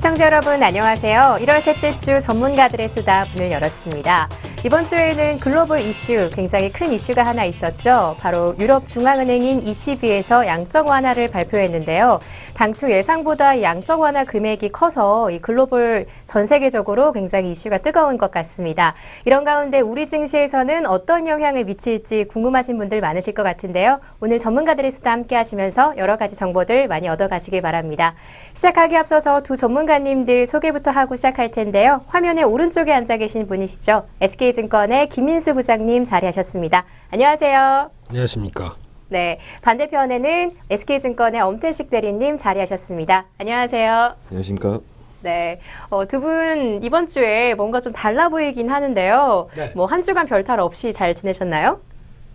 시청자 여러분 안녕하세요. 1월 셋째 주 전문가들의 수다 문을 열었습니다. 이번 주에는 글로벌 이슈, 굉장히 큰 이슈가 하나 있었죠. 바로 유럽 중앙은행인 ECB에서 양적 완화를 발표했는데요. 당초 예상보다 양적 완화 금액이 커서 이 글로벌 전 세계적으로 굉장히 이슈가 뜨거운 것 같습니다. 이런 가운데 우리 증시에서는 어떤 영향을 미칠지 궁금하신 분들 많으실 것 같은데요. 오늘 전문가들의 수다 함께 하시면서 여러 가지 정보들 많이 얻어가시길 바랍니다. 시작하기 앞서서 두 전문가님들 소개부터 하고 시작할 텐데요. 화면의 오른쪽에 앉아 계신 분이시죠. SK증권의 김민수 부장님 자리하셨습니다. 안녕하세요. 안녕하십니까. 네, 반대편에는 SK증권의 엄태식 대리님 자리하셨습니다. 안녕하세요. 안녕하십니까. 네, 두 분 이번 주에 뭔가 좀 달라 보이긴 하는데요. 네. 뭐 한 주간 별탈 없이 잘 지내셨나요?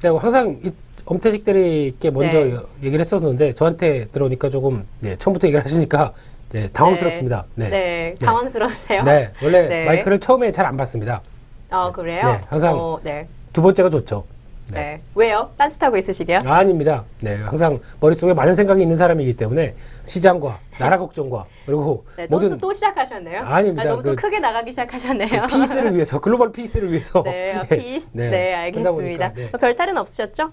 네, 항상 엄태식 대리께 먼저 네. 얘기를 했었는데 저한테 들어오니까 조금 처음부터 얘기를 하시니까 당황스럽습니다. 네, 당황스러우세요? 네, 원래 네. 마이크를 처음에 잘 안 받습니다. 그래요? 네, 항상 네. 두 번째가 좋죠. 네. 왜요? 딴짓하고 있으시게요? 아닙니다. 네, 항상 머릿속에 많은 생각이 있는 사람이기 때문에 시장과 나라 걱정과 그리고 네, 모든 또 시작하셨네요? 아닙니다. 너무 또 크게 나가기 시작하셨네요. 피스를 위해서, 글로벌 피스를 위해서. 네, 피스. 네, 알겠습니다. 보니까, 네. 별탈은 없으셨죠?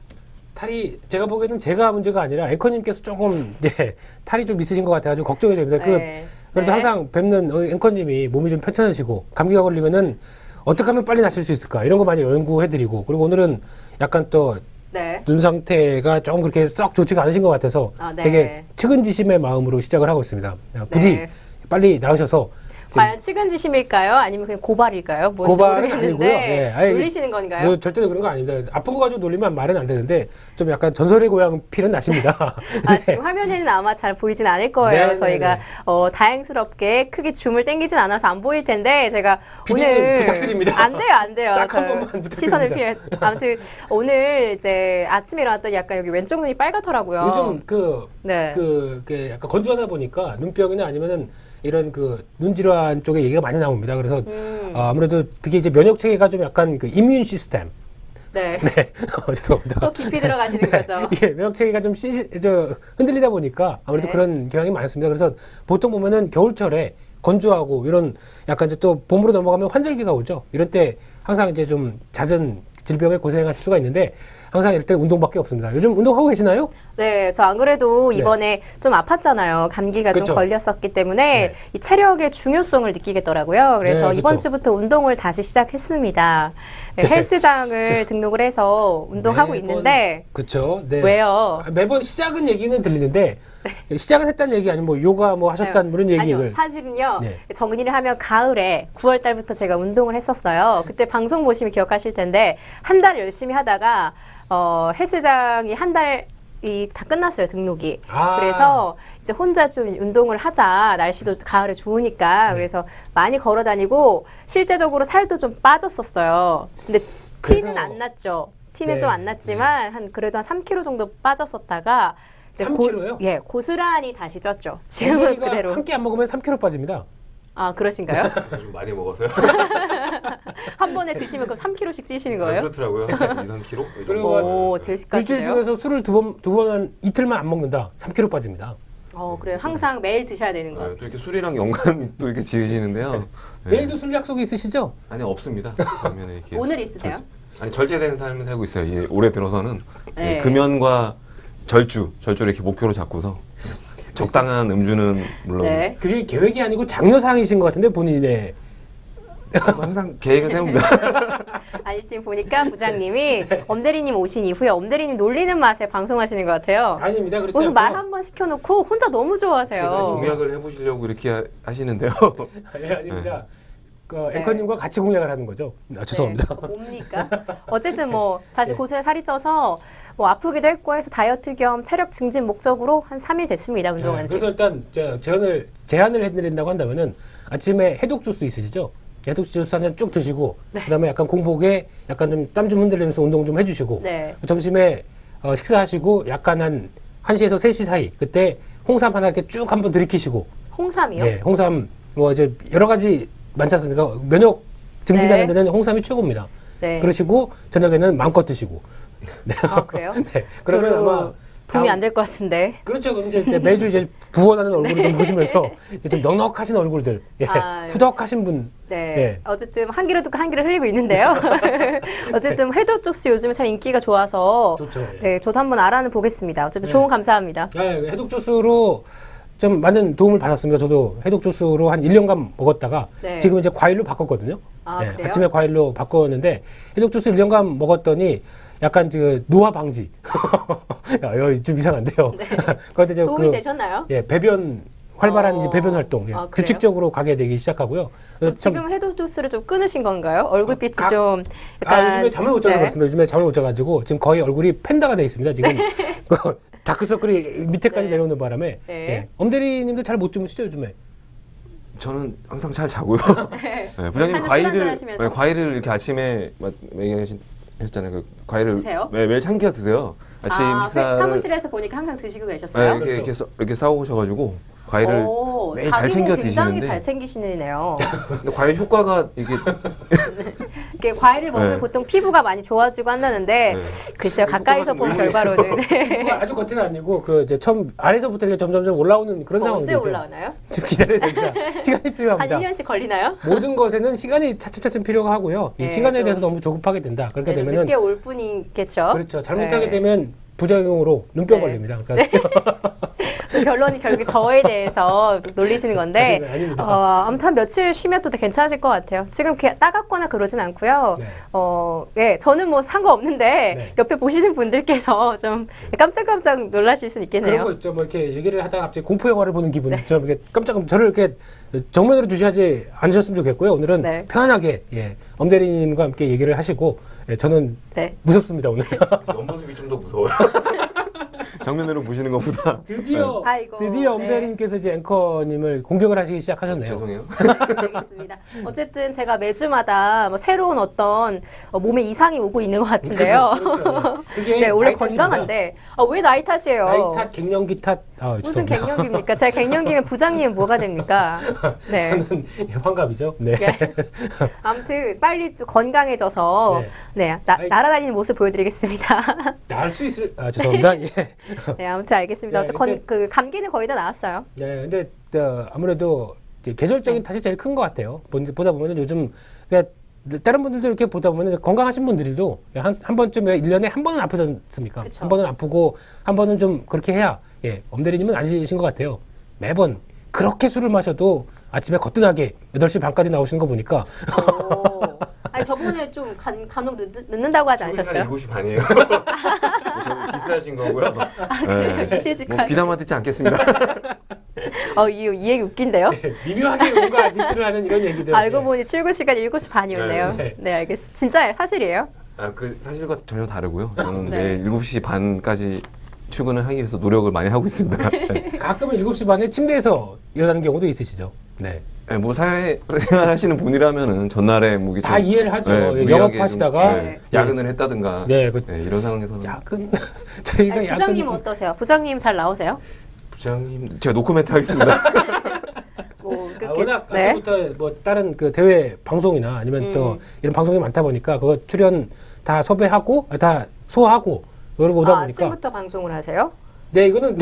탈이 제가 보기에는 제가 문제가 아니라 앵커님께서 조금 탈이 좀 있으신 것 같아가지고 걱정이 됩니다. 네. 그래도 네. 항상 뵙는 앵커님이 몸이 좀 편찮으시고 감기가 걸리면은 어떻게 하면 빨리 나실 수 있을까 이런 거 많이 연구해드리고 그리고 오늘은 약간 또 네. 눈 상태가 조금 그렇게 썩 좋지가 않으신 것 같아서 네. 되게 측은지심의 마음으로 시작을 하고 있습니다. 부디 네. 빨리 나으셔서 과연 측은지심일까요? 아니면 그냥 고발일까요? 뭔지 고발은 모르겠는데 아니고요. 놀리시는 건가요? 절대 그런 거 아닙니다. 아픈 거 가지고 놀리면 말은 안 되는데 좀 약간 전설의 고향 필은 나십니다. 지금 화면에는 아마 잘 보이진 않을 거예요. 네, 저희가 네, 다행스럽게 크게 줌을 당기진 않아서 안 보일 텐데 제가 PD님 오늘 부탁드립니다. 안 돼요. 딱 한 번만 부탁드립니다. 시선을 피해. 아무튼 오늘 이제 아침에 일어났더니 약간 여기 왼쪽 눈이 빨갛더라고요. 요즘 네. 약간 건조하다 보니까 눈병이나 아니면은 이런 눈 질환 쪽에 얘기가 많이 나옵니다. 그래서 아무래도 그게 이제 면역 체계가 좀 약간 이뮤 시스템. 네. 네. 죄송합니다. 또 깊이 들어가시는 거죠. 이게 면역 체계가 좀 흔들리다 보니까 아무래도 네. 그런 경향이 많습니다. 그래서 보통 보면은 겨울철에 건조하고 이런 약간 이제 또 봄으로 넘어가면 환절기가 오죠. 이런 때 항상 이제 좀 잦은 질병에 고생하실 수가 있는데 항상 이럴 때 운동밖에 없습니다. 요즘 운동하고 계시나요? 네, 저 안 그래도 이번에 좀 아팠잖아요. 감기가 그쵸. 좀 걸렸었기 때문에 네. 이 체력의 중요성을 느끼겠더라고요. 그래서 네, 이번 그쵸. 주부터 운동을 다시 시작했습니다. 네, 헬스장을 등록을 해서 운동하고 매번, 있는데 그렇죠. 네. 왜요? 매번 시작은 얘기는 들리는데 시작은 했다는 얘기 아니면 뭐 요가 뭐 하셨다는 그런 얘기를 아니요, 사실은요. 네. 정리를 하면 가을에 9월 달부터 제가 운동을 했었어요. 그때 방송 보시면 기억하실 텐데 한 달 열심히 하다가 헬스장이 한 달이 다 끝났어요, 등록이. 그래서 이제 혼자 좀 운동을 하자. 날씨도 가을에 좋으니까. 그래서 많이 걸어 다니고 실제적으로 살도 좀 빠졌었어요. 근데 티는 그래서- 안 났죠. 티는 네, 좀 안 났지만 그래도 한 3kg 정도 빠졌었다가 이제 3kg 요? 예, 고스란히 다시 쪘죠. 지금은 그대로. 한 끼 안 먹으면 3kg 빠집니다. 아, 그러신가요? 좀 많이 먹어서요. 한 번에 드시면 그럼 3kg씩 찌시는 거예요? 그렇더라고요. 2, 3kg? 그리고 오, 일주일 대식가시네요. 중에서 술을 두 번 이틀만 안 먹는다. 3kg 빠집니다. 그래요. 항상 매일 드셔야 되는 거. 또 이렇게 술이랑 연관 또 이렇게 지으시는데요. 네. 내일도 술 약속이 있으시죠? 아니 없습니다. 그러면 이렇게 오늘 있으세요? 아니 절제된 삶을 살고 있어요. 이 올해 들어서는 네. 금연과 절주를 이렇게 목표로 잡고서 적당한 음주는 물론 네. 그게 계획이 아니고 장려사항이신 것 같은데 본인의 항상 계획을 세웁니다. 아니, 지금 보니까 부장님이 엄대리님 오신 이후에 엄대리님 놀리는 맛에 방송하시는 것 같아요. 아닙니다. 그렇지 무슨 않고 말 한 번 시켜놓고 혼자 너무 좋아하세요. 공약을 해보시려고 이렇게 하시는데요. 아닙니다. 앵커님과 같이 공약을 하는 거죠. 죄송합니다. 네, 뭡니까? 어쨌든 뭐 다시 네. 고스란히 살이 쪄서 뭐 아프기도 했고 해서 다이어트 겸 체력 증진 목적으로 한 3일 됐습니다. 운동한 지. 그래서 일단 제안을 해드린다고 한다면은 아침에 해독 주스 있으시죠? 해독 주스 한 잔 쭉 드시고 그다음에 약간 공복에 약간 좀 땀 좀 흔들리면서 운동 좀 해주시고 네. 점심에 식사하시고 약간 한 1시에서 3시 사이 그때 홍삼 하나 이렇게 쭉 한번 들이키시고 홍삼이요? 네, 홍삼 뭐 이제 여러 가지 많지 않습니까? 면역 증진하는 네. 데는 홍삼이 최고입니다. 네. 그러시고 저녁에는 마음껏 드시고. 아, 그래요? 네. 그러면 별로- 아마 도움이 안 될 것 같은데. 그렇죠. 그럼 이제 매주 이제 부원하는 얼굴을 좀 보시면서 이제 좀 넉넉하신 얼굴들, 예, 후덕하신 분. 네. 예. 어쨌든 한 귀로 듣고 한 귀로 흘리고 있는데요. 어쨌든 해독 주스 요즘에 참 인기가 좋아서. 좋죠. 예. 네, 저도 한번 알아는 보겠습니다. 어쨌든 네. 조언 감사합니다. 네, 해독 주스로 좀 많은 도움을 받았습니다. 저도 해독 주스로 한 1년간 먹었다가 네. 지금 이제 과일로 바꿨거든요. 아, 그래요? 아침에 과일로 바꿨는데 해독 주스 1년간 먹었더니 약간 그 노화 방지. 야, 이거 좀 이상한데요. 네. 그런데 이제 도움이 되셨나요? 예, 배변 활발한 이제 배변 활동 예, 아, 그래요? 규칙적으로 가게 되기 시작하고요. 지금 해독 주스를 좀 끊으신 건가요? 얼굴빛이 좀 요즘에 잠을 못 자서 네. 그렇습니다. 요즘에 잠을 못 자가지고 지금 거의 얼굴이 팬다가 돼 있습니다. 지금 그 다크서클이 밑에까지 네. 내려오는 바람에 네. 예. 엄대리님도 잘 못 주무시죠 요즘에? 저는 항상 잘 자고요. 네. 네, 부장님 한잔 술 과일을 한잔 하시면서. 네, 과일을 이렇게 아침에 얘기하셨잖아요. 그 과일을 드세요? 네, 매일 참기가 드세요. 아침 식사를 사무실에서 보니까 항상 드시고 계셨어요? 네, 이렇게 싸우셔가지고 과일을 오, 매일 잘 챙겨 자기는 굉장히 드시는데 잘 챙기시네요. 근데 과일 효과가 이게 이게 과일을 먹으면 네. 보통 피부가 많이 좋아지고 한다는데 네. 글쎄요 가까이서 본 효과가 결과로는 네. 그거 아주 겉에는 아니고 그 이제 처음 아래서부터 이렇게 점점점 올라오는 그런 언제 상황이죠. 올라오나요? 좀 기다려야 됩니다. 시간이 한 필요합니다. 1년씩 걸리나요? 모든 것에는 시간이 차츰차츰 필요가 하고요. 이 네, 시간에 좀- 대해서 너무 조급하게 된다. 그렇게 네, 좀 되면은 늦게 올 뿐이겠죠. 그렇죠. 잘못하게 네. 되면 부작용으로 눈병 네. 걸립니다. 그러니까 또 결론이 결국 저에 대해서 놀리시는 건데 아닙니다. 아무튼 한 며칠 쉬면 또 괜찮아질 것 같아요. 지금 이렇게 따갑거나 그러진 않고요. 네. 예, 저는 뭐 상관없는데 네. 옆에 보시는 분들께서 좀 깜짝깜짝 놀라실 수는 있겠네요. 그런 거 있죠. 뭐 이렇게 얘기를 하다가 갑자기 공포 영화를 보는 기분처럼 이렇게 깜짝 저를 이렇게 정면으로 주시하지 않으셨으면 좋겠고요. 오늘은 네. 편안하게 예, 엄대리님과 함께 얘기를 하시고 예, 저는 네. 무섭습니다 오늘. 옆모습이 좀 더 무서워요. 정면으로 보시는 것보다 드디어 아이고, 드디어 네. 엄대리님께서 이제 앵커님을 공격을 하시기 시작하셨네요. 죄송해요. 알겠습니다. 어쨌든 제가 매주마다 뭐 새로운 어떤 몸에 이상이 오고 있는 것 같은데요. 그렇죠. 그게 네, 원래 나이 탓입니다. 건강한데 왜 나이 탓이에요? 나이 탓, 갱년기 탓. 무슨 죄송합니다. 갱년기입니까? 제가 갱년기면 부장님은 뭐가 됩니까? 네. 저는 예, 환갑이죠. 네. 예. 아무튼 빨리 또 건강해져서 네, 날아다니는 모습 보여드리겠습니다. 날 수 있을 죄송합니다. 예. 네, 아무튼 알겠습니다. 네, 어쨌든 그 감기는 거의 다 나았어요. 네, 근데 아무래도 이제 계절적인 탓이 제일 큰 것 같아요. 보다 보면 요즘 그러니까 다른 분들도 이렇게 보다 보면 건강하신 분들도 한 번쯤 1년에 한 번은 아프지 않습니까? 그쵸. 한 번은 아프고 한 번은 좀 그렇게 해야 예, 엄대리님은 아니신 것 같아요. 매번 그렇게 술을 마셔도 아침에 거뜬하게 8시 반까지 나오시는 거 보니까 오. 아니 저번에 좀 간혹 늦는다고 하지 않으셨어요? 7시 반이에요. 저 비슷하신 거고요. 네. 이실직하게. 뭐 귀담아 듣지 않겠습니다. 이 얘기 웃긴데요? 미묘하게 뭔가 디스를 하는 이런 얘기들. 알고 보니 출근 시간 7시 반이었네요. 네. 네, 알겠습니다. 진짜예요? 사실이에요? 그 사실과 전혀 다르고요. 저는 네. 매일 7시 반까지 출근을 하기 위해서 노력을 많이 하고 있습니다. 네. 가끔은 7시 반에 침대에서 일어나는 경우도 있으시죠. 네. 네, 뭐 사회생활 하시는 분이라면은 전날에 뭐 이게 다 좀, 이해를 하죠. 무리하게 영업하시다가 좀, 야근을 했다든가 네, 이런 상황에서는 야근 저희가 아니, 부장님은 어떠세요? 부장님 잘 나오세요? 부장님 제가 노코멘트 하겠습니다. 뭐 워낙 네. 아침부터 뭐 다른 그 대외 방송이나 아니면 또 이런 방송이 많다 보니까 그거 출연 다 섭외하고 다 소화하고 그러고 오다 보니까 아침부터 방송을 하세요? 네 이거는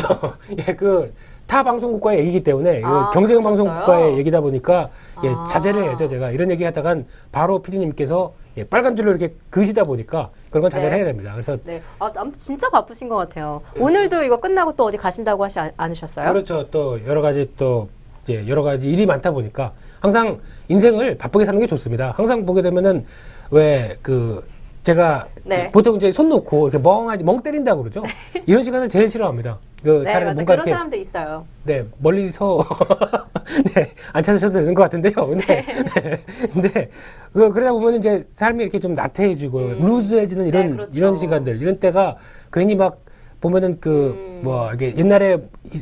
그 타 방송국과의 얘기이기 때문에 이거 경쟁 그러셨어요? 방송국과의 얘기다 보니까 예, 아. 자제를 해야죠 제가 이런 얘기 하다간 바로 PD님께서 예, 빨간 줄로 이렇게 그으시다 보니까 그런 건 자제를 네. 해야 됩니다. 그래서 네. 아무튼 진짜 바쁘신 것 같아요. 오늘도 이거 끝나고 또 어디 가신다고 하지 않으셨어요? 그렇죠. 또 여러 가지 또 이제 여러 가지 일이 많다 보니까 항상 인생을 바쁘게 사는 게 좋습니다. 항상 보게 되면은 왜 그 제가 네. 보통 이제 손 놓고 이렇게 멍 때린다고 그러죠. 이런 시간을 제일 싫어합니다. 그 네, 차라리 맞아요. 뭔가 그런 이렇게 사람도 있어요. 네 멀리서 네, 안 찾으셔도 되는 것 같은데요. 근데 그러다 보면 이제 삶이 이렇게 좀 나태해지고 루즈해지는 네, 그렇죠. 이런 시간들 이런 때가 괜히 막 보면은 뭐 이게 옛날에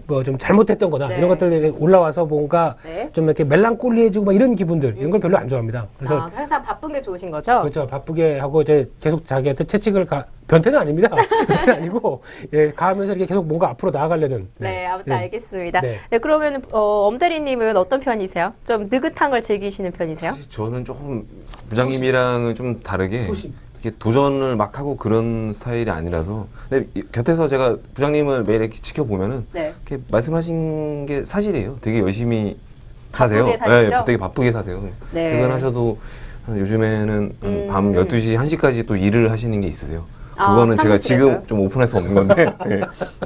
뭐 좀 잘못했던 거나 네. 이런 것들 올라와서 뭔가 네. 좀 이렇게 멜랑콜리해지고 막 이런 기분들 이런 걸 별로 안 좋아합니다. 그래서 항상 바쁜 게 좋으신 거죠? 그렇죠. 바쁘게 하고 이제 계속 자기한테 채찍을 변태는 아닙니다. 변태는 아니고 예, 가하면서 이렇게 계속 뭔가 앞으로 나아가려는 네, 아무튼 이런- 알겠습니다. 네. 네, 그러면 엄대리님은 어떤 편이세요? 좀 느긋한 걸 즐기시는 편이세요? 사실 저는 조금 부장님이랑은 좀 다르게 소심. 이렇게 도전을 막 하고 그런 스타일이 아니라서. 근데 곁에서 제가 부장님을 매일 이렇게 지켜보면은 네. 이렇게 말씀하신 게 사실이에요. 되게 열심히 사세요. 바쁘게 사시죠? 네, 되게 바쁘게 사세요. 네. 퇴근하셔도 요즘에는 밤 12시, 1시까지 또 일을 하시는 게 있으세요. 아, 그거는 제가 사무실에서요? 지금 좀 오픈할 수 없는 건데 네.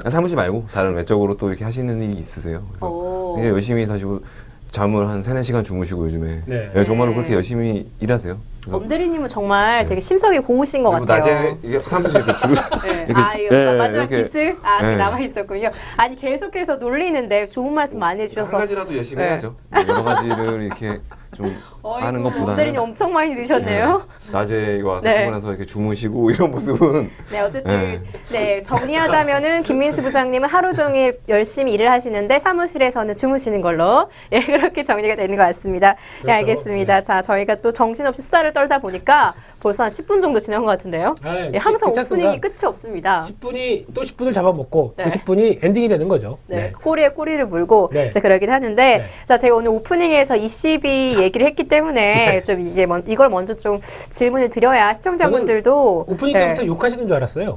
사무실 말고 다른 외적으로 또 이렇게 하시는 일이 있으세요. 그래서 오. 굉장히 열심히 사시고 잠을 한 3-4시간 주무시고 요즘에 네. 네, 정말로 네. 그렇게 열심히 일하세요. 그래서 엄대리님은 정말 되게 심성이 고우신 것 그리고 같아요. 낮에 이게 사무실 이렇게 주무 네. 이렇게, 아, 이거 네, 마지막 이렇게, 기스? 아, 네. 남아 있었군요. 아니, 계속해서 놀리는데 좋은 말씀 많이 한 해주셔서. 가지라도 열심히 네. 해야죠. 여러 가지를 이렇게 좀 하는 것보다는 엄대리님 엄청 많이 드셨네요. 낮에 와서 네. 퇴근해서 이렇게 주무시고 이런 모습은 네, 어쨌든 네. 네, 정리하자면은 김민수 부장님은 하루 종일 열심히 일을 하시는데 사무실에서는 주무시는 걸로 예, 그렇게 정리가 되는 것 같습니다. 네, 그렇죠. 알겠습니다. 네. 자, 저희가 또 정신없이 수다를 떨다 보니까 벌써 한 10분 정도 지난 것 같은데요. 아, 예, 항상 괜찮습니다. 오프닝이 끝이 없습니다. 10분이 또 10분을 잡아먹고 네. 그 10분이 엔딩이 되는 거죠. 네, 꼬리에 꼬리를 물고 네. 이제 그러긴 하는데 네. 자, 제가 오늘 오프닝에서 22 얘기를 했기 때문에 네. 좀 이제 이걸 먼저 좀 질문을 드려야 시청자분들도 오프닝 네. 때부터 욕하시는 줄 알았어요.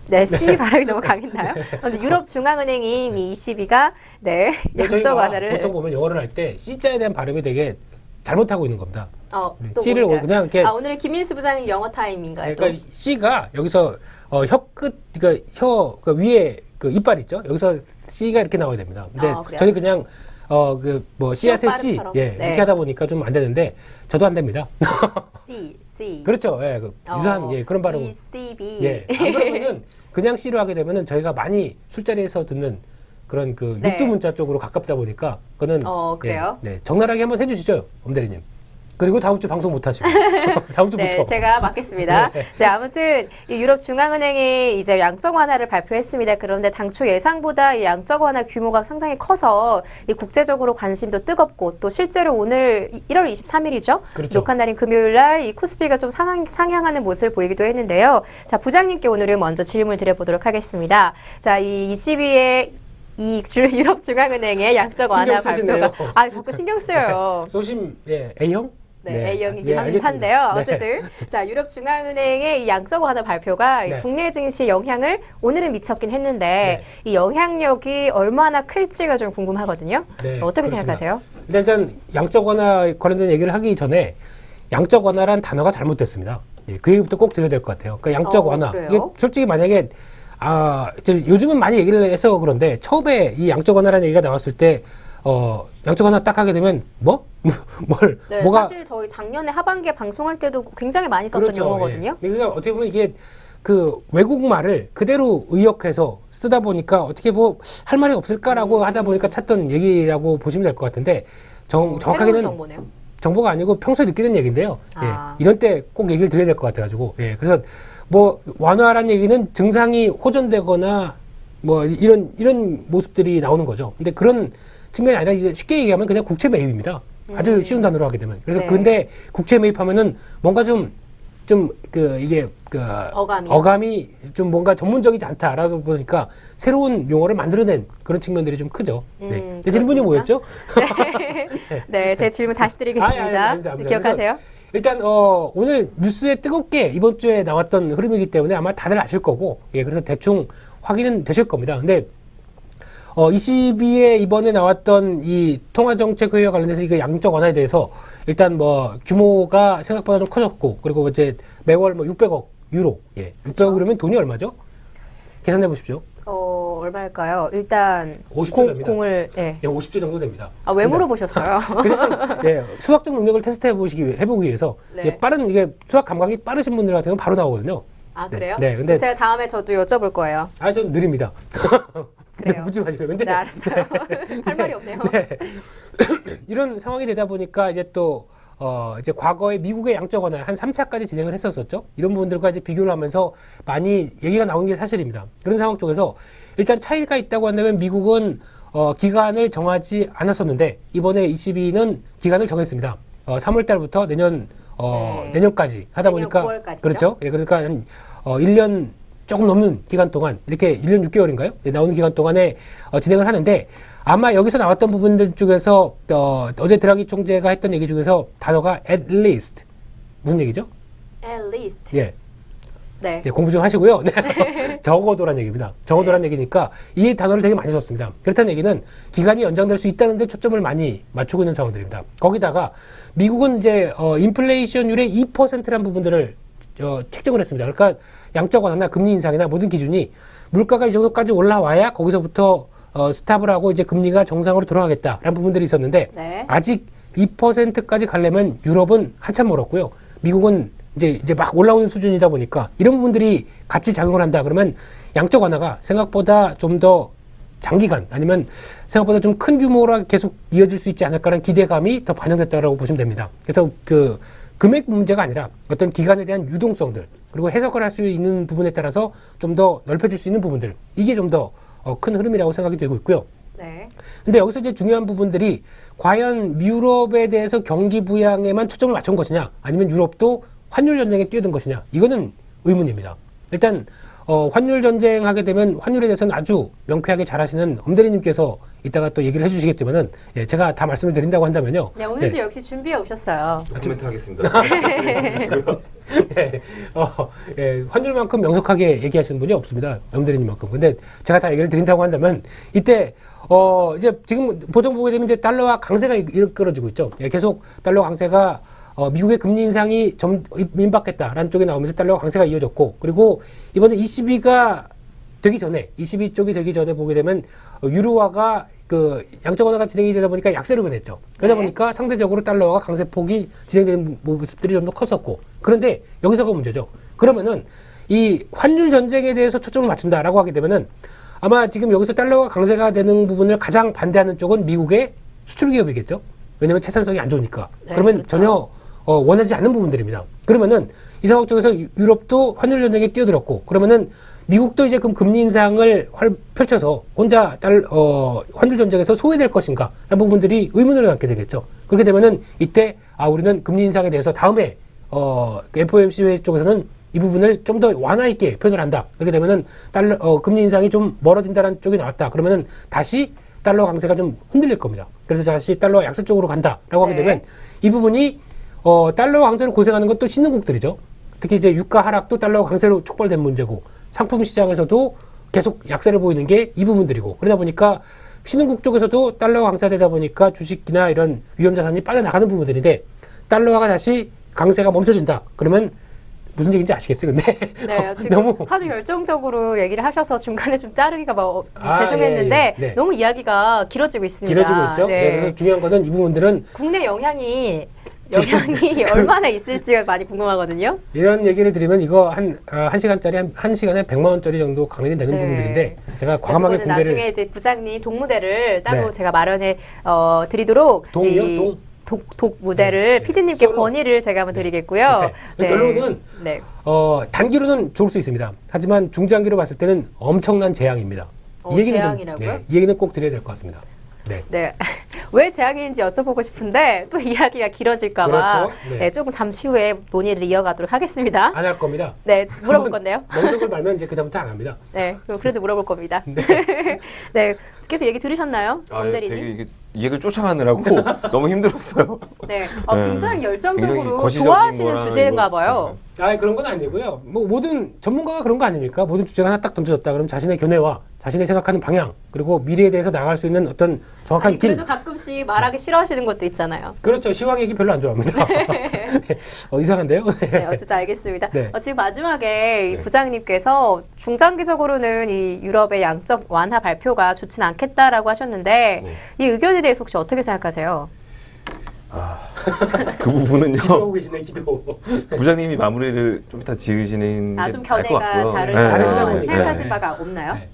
네, C 발음이 너무 강했나요? 근데 유럽 중앙은행인 이 22가 네, 양적 저희가 완화를 보통 보면 영어를 할 때 C자에 대한 발음이 되게 잘못하고 있는 겁니다. 또 C를 뭔가요? 그냥 이렇게 아, 오늘은 김민수 부장님 영어 타임인가요? 그러니까 C가 여기서 혀 끝, 그러니까 혀 위에 그 이빨 있죠? 여기서 C가 이렇게 나와야 됩니다. 근데 아, 그래요? 저는 그냥 씨앗의 C 발음처럼. 예, 네. 이렇게 하다 보니까 좀 안 되는데 저도 안 됩니다. C. 그렇죠. 예, 유사한 예, 그런 발음. E, C, B. 예. 안 그러면은 그냥 C로 하게 되면은 저희가 많이 술자리에서 듣는 그런 그 네. 육두 문자 쪽으로 가깝다 보니까 그거는 그래요? 예, 네, 적나라하게 한번 해주시죠, 엄대리님. 그리고 다음 주 방송 못 하시고 다음 주부터. 네, 제가 맡겠습니다. 네. 자, 아무튼 이 유럽 중앙은행이 이제 양적 완화를 발표했습니다. 그런데 당초 예상보다 이 양적 완화 규모가 상당히 커서 이 국제적으로 관심도 뜨겁고 또 실제로 오늘 1월 23일이죠. 그렇죠. 녹화 날인 금요일 날 이 코스피가 좀 상향하는 모습을 보이기도 했는데요. 자, 부장님께 오늘은 먼저 질문을 드려보도록 하겠습니다. 자, 이 22의 유럽 중앙은행의 양적 완화 신경 쓰시네요. 발표가 아, 자꾸 신경 써요. 소심 A형? 네, A형이긴 예, 알겠습니다. 한데요. 네. 어쨌든 자, 유럽 중앙은행의 이 양적 완화 발표가 이 네. 국내 증시에 영향을 오늘은 미쳤긴 했는데 네. 이 영향력이 얼마나 클지가 좀 궁금하거든요. 네, 어떻게 그렇습니다. 생각하세요? 일단 양적 완화 관련된 얘기를 하기 전에 양적 완화란 단어가 잘못됐습니다. 예, 그 얘기부터 꼭 드려야 될 것 같아요. 그러니까 양적 완화. 그래요? 이게 솔직히 만약에 이제 요즘은 많이 얘기를 해서 그런데 처음에 이 양적 완화라는 얘기가 나왔을 때 양적 완화 딱 하게 되면 네, 뭐가 사실 저희 작년에 하반기에 방송할 때도 굉장히 많이 썼던 그렇죠. 용어거든요. 예. 그러니까 어떻게 보면 이게 그 외국말을 그대로 의역해서 쓰다 보니까 어떻게 뭐 할 말이 없을까라고 하다 보니까 찾던 얘기라고 보시면 될 것 같은데 새로운 정확하게는 정보네요. 정보가 아니고 평소에 느끼는 얘기인데요. 아. 예, 이런 때 꼭 얘기를 드려야 될 것 같아가지고. 예, 그래서 뭐 완화란 얘기는 증상이 호전되거나 뭐 이런 모습들이 나오는 거죠. 근데 그런 측면이 아니라 이제 쉽게 얘기하면 그냥 국채 매입입니다. 아주 쉬운 단어로 하게 되면. 그래서 네. 근데 국채 매입하면은 뭔가 이게 어감이 좀 뭔가 전문적이지 않다라고 보니까 새로운 용어를 만들어낸 그런 측면들이 좀 크죠. 네. 내 질문이 그렇습니다. 뭐였죠? 네, 제 질문 다시 드리겠습니다. 아닙니다. 기억하세요? 일단 오늘 뉴스에 뜨겁게 이번 주에 나왔던 흐름이기 때문에 아마 다들 아실 거고, 예, 그래서 대충 확인은 되실 겁니다. 근데 22에 이번에 나왔던 이 통화정책회의와 관련돼서 이거 양적 완화에 대해서 일단 뭐 규모가 생각보다 좀 커졌고, 그리고 이제 매월 뭐 600억 유로, 예, 600억 유로면 돈이 얼마죠? 계산해 보십시오. 얼마일까요? 일단 50조 됩니다. 공을 예. 예, 50조 정도 됩니다. 아, 왜 물어보셨어요? 그냥 예, 수학적 능력을 해보기 위해서 네. 이게 수학 감각이 빠르신 분들 같은 경우는 바로 나오거든요. 아, 그래요? 네, 근데 제가 다음에 저도 여쭤볼 거예요. 좀 느립니다. 그래요. 묻지 마시고요. 근데 네, 알았어요. 할 말이 없네요. 네. 이런 상황이 되다 보니까 이제 또 이제 과거에 미국의 양적 완화 한 3차까지 진행을 했었었죠. 이런 부분들과 이제 비교를 하면서 많이 얘기가 나오는 게 사실입니다. 그런 상황 쪽에서 일단 차이가 있다고 한다면 미국은 기간을 정하지 않았었는데 이번에 22는 기간을 정했습니다. 3월 달부터 내년까지 하다 내년 보니까 9월까지죠? 그렇죠. 예, 그러니까 한 1년 조금 넘는 기간 동안 이렇게 1년 6개월인가요? 예, 나오는 기간 동안에 진행을 하는데 아마 여기서 나왔던 부분들 중에서 어제 드라기 총재가 했던 얘기 중에서 단어가 at least 무슨 얘기죠? At least. 예. 네. 이제 공부 좀 하시고요. 네. 적어도란 얘기입니다. 적어도란 얘기니까 이 단어를 되게 많이 썼습니다. 그렇다는 얘기는 기간이 연장될 수 있다는 데 초점을 많이 맞추고 있는 상황들입니다. 거기다가 미국은 이제 인플레이션율의 2%란 부분들을 책정을 했습니다. 그러니까 양적 완화나 금리 인상이나 모든 기준이 물가가 이 정도까지 올라와야 거기서부터 스탑을 하고 이제 금리가 정상으로 돌아가겠다라는 부분들이 있었는데 네. 아직 2%까지 가려면 유럽은 한참 멀었고요. 미국은 이제 막 올라오는 수준이다 보니까 이런 부분들이 같이 작용을 한다. 그러면 양적 완화가 생각보다 좀 더 장기간 아니면 생각보다 좀 큰 규모로 계속 이어질 수 있지 않을까라는 기대감이 더 반영됐다고 보시면 됩니다. 그래서 그 금액 문제가 아니라 어떤 기간에 대한 유동성들 그리고 해석을 할 수 있는 부분에 따라서 좀 더 넓혀질 수 있는 부분들 이게 좀 더 큰 흐름이라고 생각이 되고 있고요. 네. 근데 여기서 이제 중요한 부분들이 과연 유럽에 대해서 경기 부양에만 초점을 맞춘 것이냐 아니면 유럽도 환율 전쟁에 뛰어든 것이냐 이거는 의문입니다. 일단 환율 전쟁하게 되면 환율에 대해서는 아주 명쾌하게 잘 아시는 엄대리님께서 이따가 또 얘기를 해주시겠지만은 예, 제가 다 말씀을 드린다고 한다면요. 네, 오늘도 역시 준비해 오셨어요. 코멘트 하겠습니다. 예, 예, 환율만큼 명석하게 얘기하시는 분이 없습니다. 엄대리님만큼. 근데 제가 다 얘기를 드린다고 한다면 이때 이제 지금 보통 보게 되면 이제 달러와 강세가 이끌어지고 있죠. 예, 계속 달러 강세가 미국의 금리 인상이 임박했다라는 쪽이 나오면서 달러 강세가 이어졌고 그리고 이번에 ECB가 되기 전에 ECB 쪽이 되기 전에 보게 되면 유로화가 그 양적 완화가 진행이 되다 보니까 약세로 변했죠. 그러다 네. 보니까 상대적으로 달러화가 강세폭이 진행되는 모습들이 좀 더 컸었고 그런데 여기서가 문제죠. 그러면은 이 환율 전쟁에 대해서 초점을 맞춘다라고 하게 되면은 아마 지금 여기서 달러가 강세가 되는 부분을 가장 반대하는 쪽은 미국의 수출 기업이겠죠. 왜냐하면 채산성이 안 좋으니까. 네, 그러면 그렇죠. 전혀 원하지 않는 부분들입니다. 그러면은 이 상황 쪽에서 유럽도 환율 전쟁에 뛰어들었고 그러면은 미국도 이제 그럼 금리 인상을 펼쳐서 혼자 환율 전쟁에서 소외될 것인가 라는 부분들이 의문을 갖게 되겠죠. 그렇게 되면은 이때 우리는 금리 인상에 대해서 다음에 FOMC 쪽에서는 이 부분을 좀 더 완화 있게 표현을 한다. 그렇게 되면은 금리 인상이 좀 멀어진다는 쪽이 나왔다. 그러면은 다시 달러 강세가 좀 흔들릴 겁니다. 그래서 다시 달러 약세 쪽으로 간다라고 하게 네. 되면 이 부분이 달러 강세로 고생하는 건 또 신흥국들이죠. 특히 이제 유가 하락도 달러 강세로 촉발된 문제고 상품 시장에서도 계속 약세를 보이는 게 이 부분들이고 그러다 보니까 신흥국 쪽에서도 달러가 강세되다 보니까 주식이나 이런 위험 자산이 빠져나가는 부분들인데 달러가 다시 강세가 멈춰진다. 그러면 무슨 얘기인지 아시겠어요? 근데 네, 지금 너무 하도 열정적으로 얘기를 하셔서 중간에 좀 자르기가 아, 죄송했는데 예, 예. 네. 너무 이야기가 길어지고 있습니다. 길어지고 있죠. 네. 네, 그래서 중요한 거는 이 부분들은 국내 영향이 얼마나 있을지가 많이 궁금하거든요. 이런 얘기를 드리면 이거 한 시간짜리 한 시간에 100만 원짜리 정도 강연이 되는 네. 부분들인데 제가 과감하게 그거는 공개를 나중에 이제 부장님 동무대를 따로 네. 제가 마련해 드리도록 동이요? 독 무대를 네. 피디님께 솔로. 건의를 제가 한번 드리겠고요. 네. 결론은 네. 단기로는 좋을 수 있습니다. 하지만 중장기로 봤을 때는 엄청난 재앙입니다. 이 얘기는 재앙이라고요? 네, 이 얘기는 꼭 드려야 될 것 같습니다. 네. 네. 왜 재앙인지 여쭤보고 싶은데 또 이야기가 길어질까봐 그렇죠. 네. 네, 조금 잠시 후에 논의를 이어가도록 하겠습니다. 안 할 겁니다. 네, 물어볼 건데요. 명석을 말면 이제 그다음부터 안 합니다. 네, 그래도 물어볼 겁니다. 네, 계속 얘기 들으셨나요, 아, 엄대리님? 되게 이게 이 얘기를 쫓아가느라고 너무 힘들었어요. 네, 네. 굉장히 열정적으로 굉장히 거시적인 좋아하시는 거랑 주제인가 이거- 봐요. 그런 건 아니고요. 뭐 모든 전문가가 그런 거 아닙니까? 모든 주제가 하나 딱 던져졌다. 그럼 자신의 견해와 자신의 생각하는 방향 그리고 미래에 대해서 나갈 수 있는 어떤 정확한 아니, 길. 그래도 가끔씩 말하기 싫어하시는 것도 있잖아요. 그렇죠. 시황 얘기 별로 안 좋아합니다. 네. 이상한데요? 네, 어쨌든 알겠습니다. 네. 지금 마지막에 이 네. 부장님께서 중장기적으로는 이 유럽의 양적 완화 발표가 좋진 않겠다라고 하셨는데 이 의견에 대해서 혹시 어떻게 생각하세요? 그 부분은요. 기도하고 계시네, 기도. 부장님이 마무리를 좀 이따 지으시는 좀 게 나을 것 견해가 같고요. 다르시다 다르셔서 보니까. 생각하실 네. 바가 없나요? 네.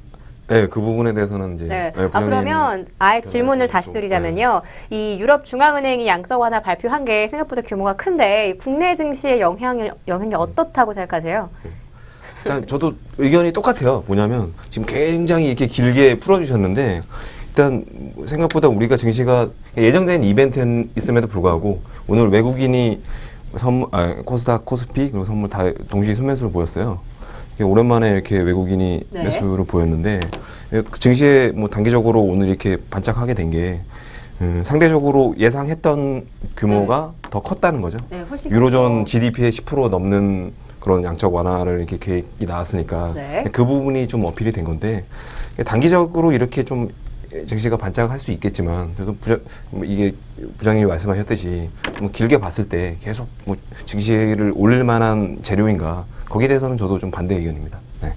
네, 그 부분에 대해서는 이제 네. 부장님 그러면 아예 질문을 다시 드리자면요. 이 유럽 중앙은행이 양적 완화 발표한 게 생각보다 규모가 큰데 국내 증시의 영향이 어떻다고 생각하세요? 일단 저도 의견이 똑같아요. 뭐냐면 지금 굉장히 이렇게 길게 풀어주셨는데 일단 생각보다 우리가 증시가 예정된 이벤트는 있음에도 불구하고 오늘 외국인이 코스닥, 코스피 그리고 선물 다 동시 순매수를 보였어요. 이게 오랜만에 이렇게 외국인이 네. 매수를 보였는데 증시에 뭐 단기적으로 오늘 이렇게 반짝하게 된 게 상대적으로 예상했던 규모가 더 컸다는 거죠. 네, 훨씬 유로존 크죠. GDP의 10% 넘는 그런 양적 완화를 이렇게 계획이 나왔으니까 네. 그 부분이 좀 어필이 된 건데 단기적으로 이렇게 좀 증시가 반짝할 수 있겠지만 그래도 이게 부장님이 말씀하셨듯이 뭐 길게 봤을 때 계속 뭐 증시를 올릴 만한 재료인가 거기에 대해서는 저도 좀 반대 의견입니다. 네.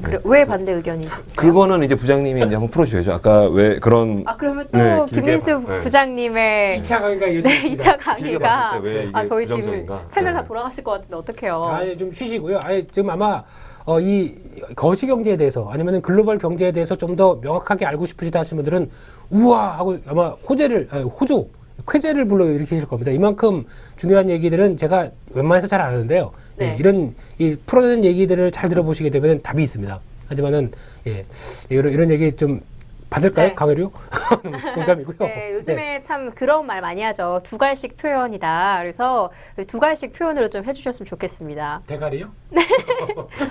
그래, 왜 반대 의견이세요? 그거는 이제 부장님이 이제 한번 풀어주셔야죠. 아까 왜 그런 아, 그러면 또 네, 길게 김민수 네. 부장님의 2차 강의가 네, 이어집니다. 2차 길게 강의가 봤을 때왜 이게 저희 지금 부정적인가? 채널 다 네. 돌아갔을 것 같은데 어떡해요? 아예 좀 쉬시고요. 아예 지금 아마 이 거시 경제에 대해서 아니면 글로벌 경제에 대해서 좀 더 명확하게 알고 싶으시다 하시는 분들은 우와 하고 아마 쾌재를 불러일으키실 겁니다. 이만큼 중요한 얘기들은 제가 웬만해서 잘 안 하는데요. 네. 예, 이런 풀어내는 얘기들을 잘 들어보시게 되면 답이 있습니다. 하지만은 이런 얘기 좀 받을까요? 네. 강의료? 농담이고요. 네, 요즘에 참 그런 말 많이 하죠. 두갈식 표현이다. 그래서 두갈식 표현으로 좀 해주셨으면 좋겠습니다. 대가리요?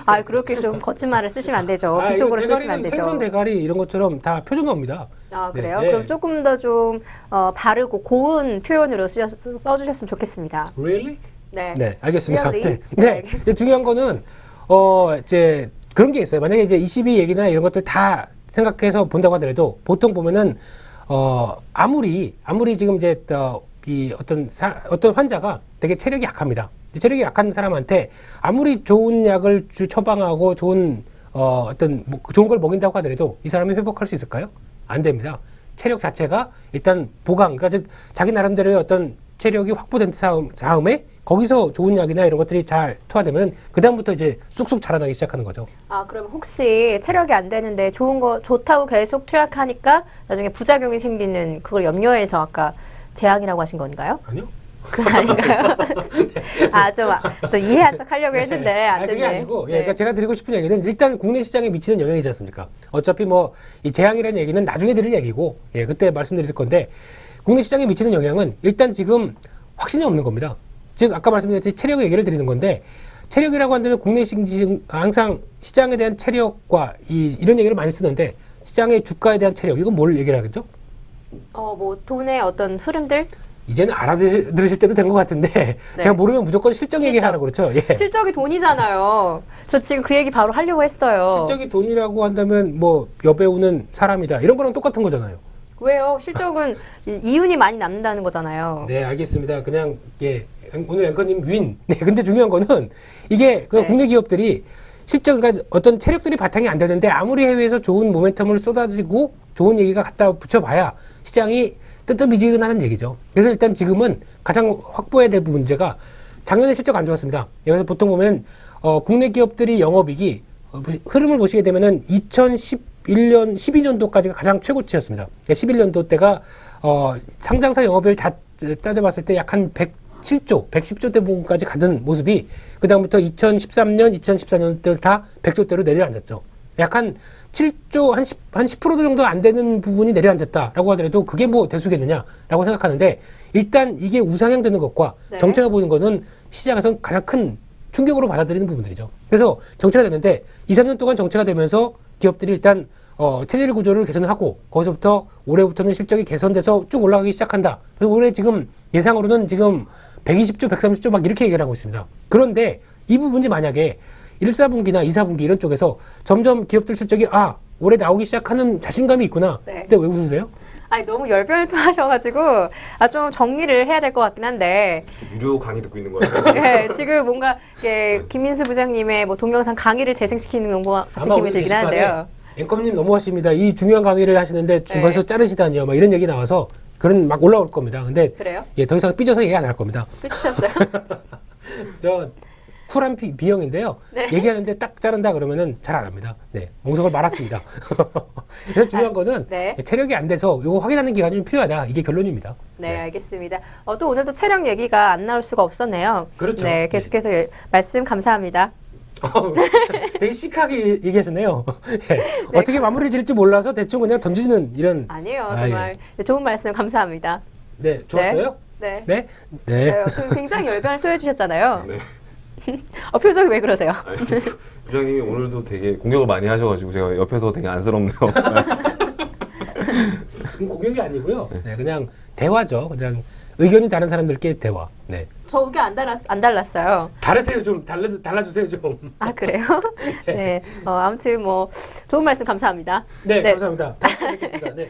아, 그렇게 좀 거친 말을 쓰시면 안 되죠. 비속어로 이거 쓰시면 안 대가리는 되죠. 생선 대가리 이런 것처럼 다 표준어입니다. 아, 네, 그래요? 네. 그럼 조금 더 좀 바르고 고운 표현으로 써주셨으면 좋겠습니다. Really? 네. 네, 알겠습니다. Really? 네, 알겠습니다. 이제 중요한 거는 이제 그런 게 있어요. 만약에 이제 22 얘기나 이런 것들 다 생각해서 본다고 하더라도 보통 보면은 아무리 지금 이제 이 어떤 환자가 되게 체력이 약합니다. 체력이 약한 사람한테 아무리 좋은 약을 처방하고 좋은 좋은 걸 먹인다고 하더라도 이 사람이 회복할 수 있을까요? 안 됩니다. 체력 자체가 일단 보강, 그러니까 즉 자기 나름대로의 어떤 체력이 확보된 다음에 거기서 좋은 약이나 이런 것들이 잘 투하되면 그다음부터 이제 쑥쑥 자라나기 시작하는 거죠. 아, 그럼 혹시 체력이 안 되는데 좋다고 계속 투약하니까 나중에 부작용이 생기는 그걸 염려해서 아까 재앙이라고 하신 건가요? 아니요? 그건 아닌가요? 아, 좀 이해한 척 하려고 했는데 안 그게 됐네. 아니고, 그러니까 제가 드리고 싶은 얘기는 일단 국내 시장에 미치는 영향이지 않습니까? 어차피 뭐 이 재앙이라는 얘기는 나중에 드릴 얘기고, 그때 말씀드릴 건데 국내 시장에 미치는 영향은 일단 지금 확신이 없는 겁니다. 즉 아까 말씀드렸듯이 체력 얘기를 드리는 건데 체력이라고 한다면 국내 시장 항상 시장에 대한 체력과 이런 얘기를 많이 쓰는데 시장의 주가에 대한 체력 이건 뭘 얘기를 하겠죠? 뭐 돈의 어떤 흐름들? 이제는 알아들으실 때도 된 것 같은데 네. 제가 모르면 무조건 실적 얘기하라고 그렇죠. 예. 실적이 돈이잖아요. 저 지금 그 얘기 바로 하려고 했어요. 실적이 돈이라고 한다면 뭐 여배우는 사람이다 이런 거랑 똑같은 거잖아요. 왜요? 실적은 이윤이 많이 남는다는 거잖아요. 네, 알겠습니다. 그냥 오늘 앵커님 윈. 네, 근데 중요한 거는 이게 그 네. 국내 기업들이 실적, 그러니까 어떤 체력들이 바탕이 안 되는데 아무리 해외에서 좋은 모멘텀을 쏟아지고 좋은 얘기가 갖다 붙여봐야 시장이 뜨뜻미지근하는 얘기죠. 그래서 일단 지금은 가장 확보해야 될 문제가 작년에 실적 안 좋았습니다. 그래서 보통 보면 국내 기업들이 영업이익이 흐름을 보시게 되면은 2011년, 12년도까지가 가장 최고치였습니다. 11년도 때가 상장사 영업이익을 다 따져봤을 때 약 한 107조, 110조 대 부분까지 가던 모습이 그 다음부터 2013년, 2014년 다 100조대로 내려앉았죠. 약 한 7조, 한 10% 정도 안 되는 부분이 내려앉았다라고 하더라도 그게 뭐 대수겠느냐라고 생각하는데 일단 이게 우상향되는 것과 네. 정체가 보이는 것은 시장에서 가장 큰 충격으로 받아들이는 부분들이죠. 그래서 정체가 됐는데 2, 3년 동안 정체가 되면서 기업들이 일단 체질 구조를 개선하고 거기서부터 올해부터는 실적이 개선돼서 쭉 올라가기 시작한다. 그래서 올해 지금 예상으로는 지금 120조, 130조 막 이렇게 얘기를 하고 있습니다. 그런데 이 부분이 만약에 1, 4분기나 2, 4분기 이런 쪽에서 점점 기업들 실적이 올해 나오기 시작하는 자신감이 있구나. 네. 근데 왜 웃으세요? 아니, 너무 열변을 하셔가지고 좀 정리를 해야 될 것 같긴 한데 무료 강의 듣고 있는 거예요. 네, 지금 뭔가 김민수 부장님의 뭐 동영상 강의를 재생시키는 것 같은 아마 기분이 오늘 들긴 하는데요. 앵커님 너무하십니다. 이 중요한 강의를 하시는데 중간에서 네. 자르시다니요. 막 이런 얘기 나와서 그런 막 올라올 겁니다. 근데 그래요? 더 이상 삐져서 얘기 안 할 겁니다. 삐치셨어요? 저 쿨한 B형인데요. 네. 얘기하는데 딱 자른다 그러면은 잘 안 합니다. 네, 몽석을 말았습니다. 그래서 중요한 거는 네. 체력이 안 돼서 이거 확인하는 기간이 좀 필요하다. 이게 결론입니다. 네, 알겠습니다. 또 오늘도 체력 얘기가 안 나올 수가 없었네요. 그렇죠. 네, 계속해서 말씀 감사합니다. 되게 시크하게 얘기하셨네요. 네. 어떻게 마무리를 지을지 몰라서 대충 그냥 던지는 이런. 아니에요, 정말 좋은 말씀 감사합니다. 네, 좋았어요? 네. 네. 네. 지금 굉장히 열변을 토해주셨잖아요. 네. 표정이 왜 그러세요? 아니, 부장님이 오늘도 되게 공격을 많이 하셔가지고 제가 옆에서 되게 안쓰럽네요. 공격이 아니고요. 네, 그냥 대화죠. 그냥 의견이 다른 사람들끼리 대화. 네. 저 의견 안 달랐어요. 다르세요. 좀 달라주세요. 좀. 아, 그래요? 네. 아무튼 뭐 좋은 말씀 감사합니다. 네, 네. 감사합니다. 다음 주에 뵙겠습니다. 네.